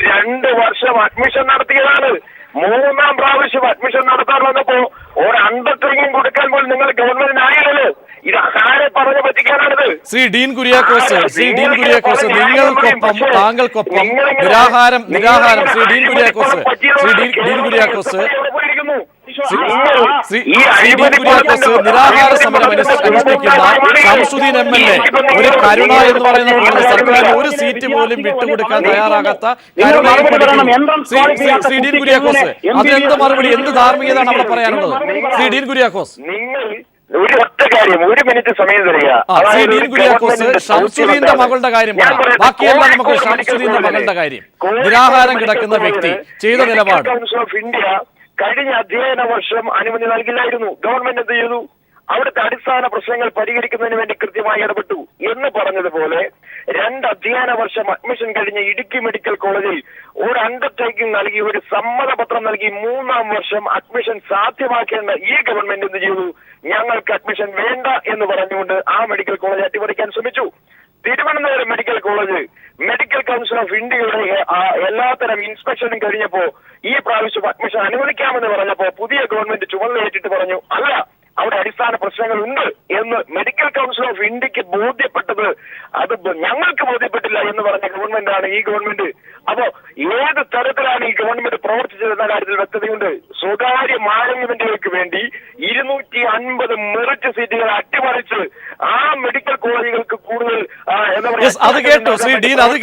2 വർഷം അഡ്മിഷൻ നടത്തിയതാണ്. 3ാം പ്രാവശ്യം അഡ്മിഷൻ നടത്താൻ വന്നപ്പോ ഒരു അണ്ടർ ട്രെയിനിങ് കൊടുക്കാൻ പോലും നിങ്ങൾ ഗവൺമെന്റിന് ആയില്ലല്ലോ. ഇത് ആരെ പറഞ്ഞു പറ്റിക്കാനാണിത്? ശ്രീ ഡീൻ കുര്യാക്കോസ്, നിങ്ങൾക്കൊപ്പം താങ്കൾക്കൊപ്പം നിരാഹാരം ശ്രീ ഡീൻ കുര്യാക്കോസ് നിരാഹാര സമരം അനുഷ്ഠിക്കുന്ന ഷംസുദ്ദീൻ MLA ഒരു കരുണ എന്ന് പറയുന്ന സർക്കാർ ഒരു സീറ്റ് പോലും വിട്ടുകൊടുക്കാൻ തയ്യാറാകാത്ത ശ്രീ ഡീൻ കുര്യാക്കോസ്, അതിനെന്ത് മറുപടി, എന്ത് ധാർമ്മികതയാണ് അവിടെ പറയാനുള്ളത്? ശ്രീ ഡീൻ കുര്യാക്കോസ്, ഒരു ഒറ്റ കാര്യം, 1 മിനിറ്റ് സമയം തരിക. ശ്രീ ഡീൻ കുര്യാക്കോസ്, ഷംസുദ്ദീന്റെ മകളുടെ കാര്യം പറയാം. ബാക്കിയെല്ലാം നമുക്ക് ഷംസുദ്ദീന്റെ മകളുടെ കാര്യം, നിരാഹാരം കിടക്കുന്ന വ്യക്തി ചെയ്ത നിലപാട്. കൗൺസിൽ ഓഫ് ഇന്ത്യ കഴിഞ്ഞ അധ്യയന വർഷം അനുമതി നൽകില്ലായിരുന്നു. ഗവൺമെന്റ് എന്ത് ചെയ്തു? അവിടുത്തെ അടിസ്ഥാന പ്രശ്നങ്ങൾ പരിഹരിക്കുന്നതിന് വേണ്ടി കൃത്യമായി ഇടപെട്ടു. എന്ന് പറഞ്ഞതുപോലെ 2 അധ്യയന വർഷം അഡ്മിഷൻ കഴിഞ്ഞ ഇടുക്കി മെഡിക്കൽ കോളേജിൽ ഒരു അണ്ടർടേക്കിംഗ് നൽകി, ഒരു സമ്മതപത്രം നൽകി 3ാം വർഷം അഡ്മിഷൻ സാധ്യമാക്കേണ്ട ഈ ഗവൺമെന്റ് എന്ത് ചെയ്തു? ഞങ്ങൾക്ക് അഡ്മിഷൻ വേണ്ട എന്ന് പറഞ്ഞുകൊണ്ട് ആ മെഡിക്കൽ കോളേജ് അട്ടിമറിക്കാൻ ശ്രമിച്ചു. Thiruvananthapuram medical college medical council of ഇന്ത്യയുടെ എല്ലാത്തരം ഇൻസ്പെക്ഷനും കഴിഞ്ഞപ്പോ ഈ പ്രാവശ്യം അഡ്മിഷൻ അനുവദിക്കാമെന്ന് പറഞ്ഞപ്പോ പുതിയ ഗവൺമെന്റ് ചുമതലയേറ്റിട്ട് പറഞ്ഞു, അല്ല, അവിടെ അടിസ്ഥാന പ്രശ്നങ്ങളുണ്ട് എന്ന് മെഡിക്കൽ കൗൺസിൽ ഓഫ് ഇന്ത്യക്ക് ബോധ്യപ്പെട്ടത് അത് ഞങ്ങൾക്ക് ബോധ്യപ്പെട്ടില്ല എന്ന് പറഞ്ഞ ഗവൺമെന്റാണ് ഈ ഗവൺമെന്റ്. അപ്പോ ഏത് തരത്തിലാണ് ഈ ഗവൺമെന്റ് പ്രവർത്തിച്ചതെന്ന കാര്യത്തിൽ വ്യക്തതയുണ്ട്. സ്വകാര്യ മാനേജ്മെന്റുകൾക്ക് വേണ്ടി 250 മെറിറ്റ് സീറ്റുകൾ അട്ടിമറിച്ച് ആ മെഡിക്കൽ കോളേജുകൾക്ക് കൂടുതൽ അത് കേട്ടു ശ്രീ ഡീൻ, അത്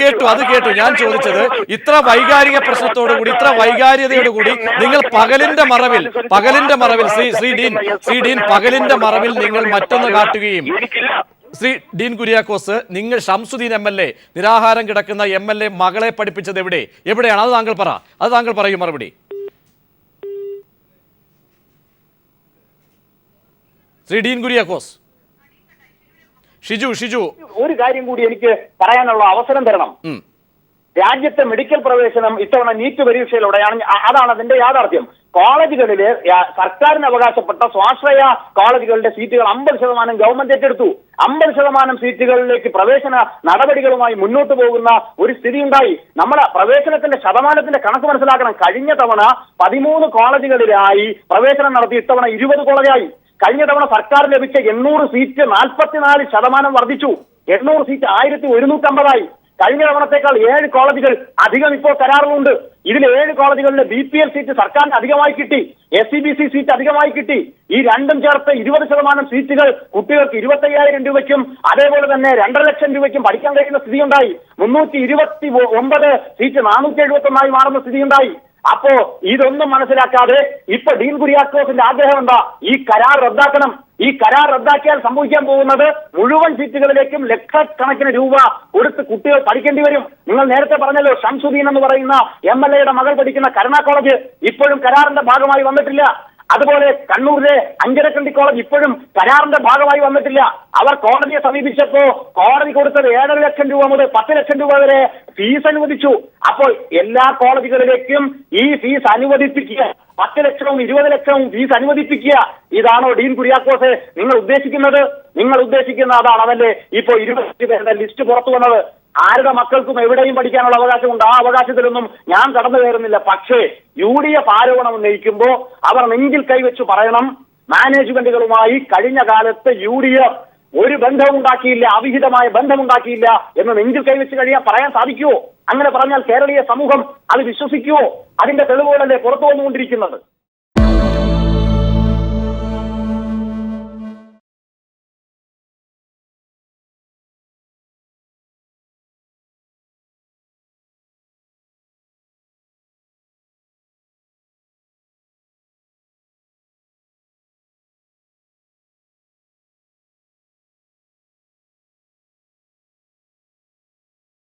കേട്ടു. ഞാൻ ചോദിച്ചത് ഇത്ര വൈകാരിക പ്രശ്നത്തോടുകൂടി ഇത്ര വൈകാര്യതയോടുകൂടി നിങ്ങൾ പകലിന്റെ മറവിൽ ശ്രീ ഡീൻ പകലിന്റെ മറവിൽ നിങ്ങൾ മറ്റൊന്ന് കാട്ടുകയും ശ്രീ ഡീൻ കുര്യാക്കോസ്, നിങ്ങൾ ഷംസുദ്ദീൻ MLA നിരാഹാരം കിടക്കുന്ന MLA മകളെ പഠിപ്പിച്ചത് എവിടെയാണ്? അത് താങ്കൾ പറയൂ മറുപടി. ശ്രീ ഡീൻ കുര്യാക്കോസ്. ഷിജു ഒരു കാര്യം കൂടി എനിക്ക് പറയാനുള്ള അവസരം തരണം. രാജ്യത്തെ മെഡിക്കൽ പ്രവേശനം ഇത്തവണ നീറ്റ് പരീക്ഷയിലൂടെയാണ്. അതാണ് അതിന്റെ യാഥാർത്ഥ്യം. കോളേജുകളില് സർക്കാരിന് അവകാശപ്പെട്ട സ്വാശ്രയ കോളേജുകളുടെ സീറ്റുകൾ 50% ഗവൺമെന്റ് ഏറ്റെടുത്തു. 50% സീറ്റുകളിലേക്ക് പ്രവേശന നടപടികളുമായി മുന്നോട്ട് പോകുന്ന ഒരു സ്ഥിതി ഉണ്ടായി. നമ്മുടെ പ്രവേശനത്തിന്റെ ശതമാനത്തിന്റെ കണക്ക് മനസ്സിലാക്കണം. കഴിഞ്ഞ തവണ 13 കോളേജുകളിലായി പ്രവേശനം നടത്തി, ഇത്തവണ 20 കോളേജായി. കഴിഞ്ഞ തവണ സർക്കാർ ലഭിച്ച 800 സീറ്റ് 44% വർദ്ധിച്ചു. 800 സീറ്റ് 1150ആയി. കഴിഞ്ഞ തവണത്തേക്കാൾ 7 കോളേജുകൾ അധികം ഇപ്പോൾ കരാറിലുണ്ട്. ഇതിൽ 7 കോളേജുകളിലെ BPL സീറ്റ് സർക്കാരിന് അധികമായി കിട്ടി, SCBC സീറ്റ് അധികമായി കിട്ടി. ഈ രണ്ടും ചേർത്ത് 20% സീറ്റുകൾ കുട്ടികൾക്ക് 25,000 രൂപയ്ക്കും അതേപോലെ തന്നെ 2.5 ലക്ഷം രൂപയ്ക്കും പഠിക്കാൻ കഴിയുന്ന സ്ഥിതിയുണ്ടായി. 329 സീറ്റ് 471 മാറുന്ന സ്ഥിതിയുണ്ടായി. അപ്പോ ഇതൊന്നും മനസ്സിലാക്കാതെ ഇപ്പൊ ഡീൻ കുര്യാക്കോസിന്റെ ആഗ്രഹം എന്താ? ഈ കരാർ റദ്ദാക്കണം. ഈ കരാർ റദ്ദാക്കിയാൽ സംഭവിക്കാൻ പോകുന്നത് മുഴുവൻ സീറ്റുകളിലേക്കും ലക്ഷക്കണക്കിന് രൂപ കൊടുത്ത് കുട്ടികൾ പഠിക്കേണ്ടി വരും. നിങ്ങൾ നേരത്തെ പറഞ്ഞല്ലോ, ഷംസുദ്ദീൻ എന്ന് പറയുന്ന MLAയുടെ മകൾ പഠിക്കുന്ന കരുണ കോളേജ് ഇപ്പോഴും കരാറിന്റെ ഭാഗമായി വന്നിട്ടില്ല. അതുപോലെ കണ്ണൂരിലെ അഞ്ചരക്കണ്ടി കോളേജ് ഇപ്പോഴും കരാറിന്റെ ഭാഗമായി വന്നിട്ടില്ല. അവർ കോടതിയെ സമീപിച്ചപ്പോ കോടതി കൊടുത്തത് 7.5 ലക്ഷം രൂപ മുതൽ 10 ലക്ഷം രൂപ വരെ ഫീസ് അനുവദിച്ചു. അപ്പോൾ എല്ലാ കോളേജുകളിലേക്കും ഈ ഫീസ് അനുവദിപ്പിക്കുക, 10 ലക്ഷവും 20 ലക്ഷവും ഫീസ് അനുവദിപ്പിക്കുക. ഇതാണോ ഡീൻ കുര്യാക്കോസ് നിങ്ങൾ ഉദ്ദേശിക്കുന്നത്? നിങ്ങൾ ഉദ്ദേശിക്കുന്ന അതാണ്. അതല്ലേ ഇപ്പോൾ 20 പേരുടെ ലിസ്റ്റ് പുറത്തു വന്നത്? ആരുടെ മക്കൾക്കും എവിടെയും പഠിക്കാനുള്ള അവകാശമുണ്ട്. ആ അവകാശത്തിലൊന്നും ഞാൻ കടന്നു കയറുന്നില്ല. പക്ഷേ UDF ആരോപണം ഉന്നയിക്കുമ്പോൾ അവർ നെഞ്ചിൽ കൈവച്ച് പറയണം, മാനേജ്മെന്റുകളുമായി കഴിഞ്ഞ കാലത്ത് UDF ഒരു ബന്ധമുണ്ടാക്കിയില്ല, അവിഹിതമായ ബന്ധമുണ്ടാക്കിയില്ല എന്ന് നെഞ്ചിൽ കൈവച്ച് പറയാൻ സാധിക്കുമോ? അങ്ങനെ പറഞ്ഞാൽ കേരളീയ സമൂഹം അത് വിശ്വസിക്കുമോ? അതിന്റെ തെളിവുകളല്ലേ പുറത്തു വന്നുകൊണ്ടിരിക്കുന്നത്.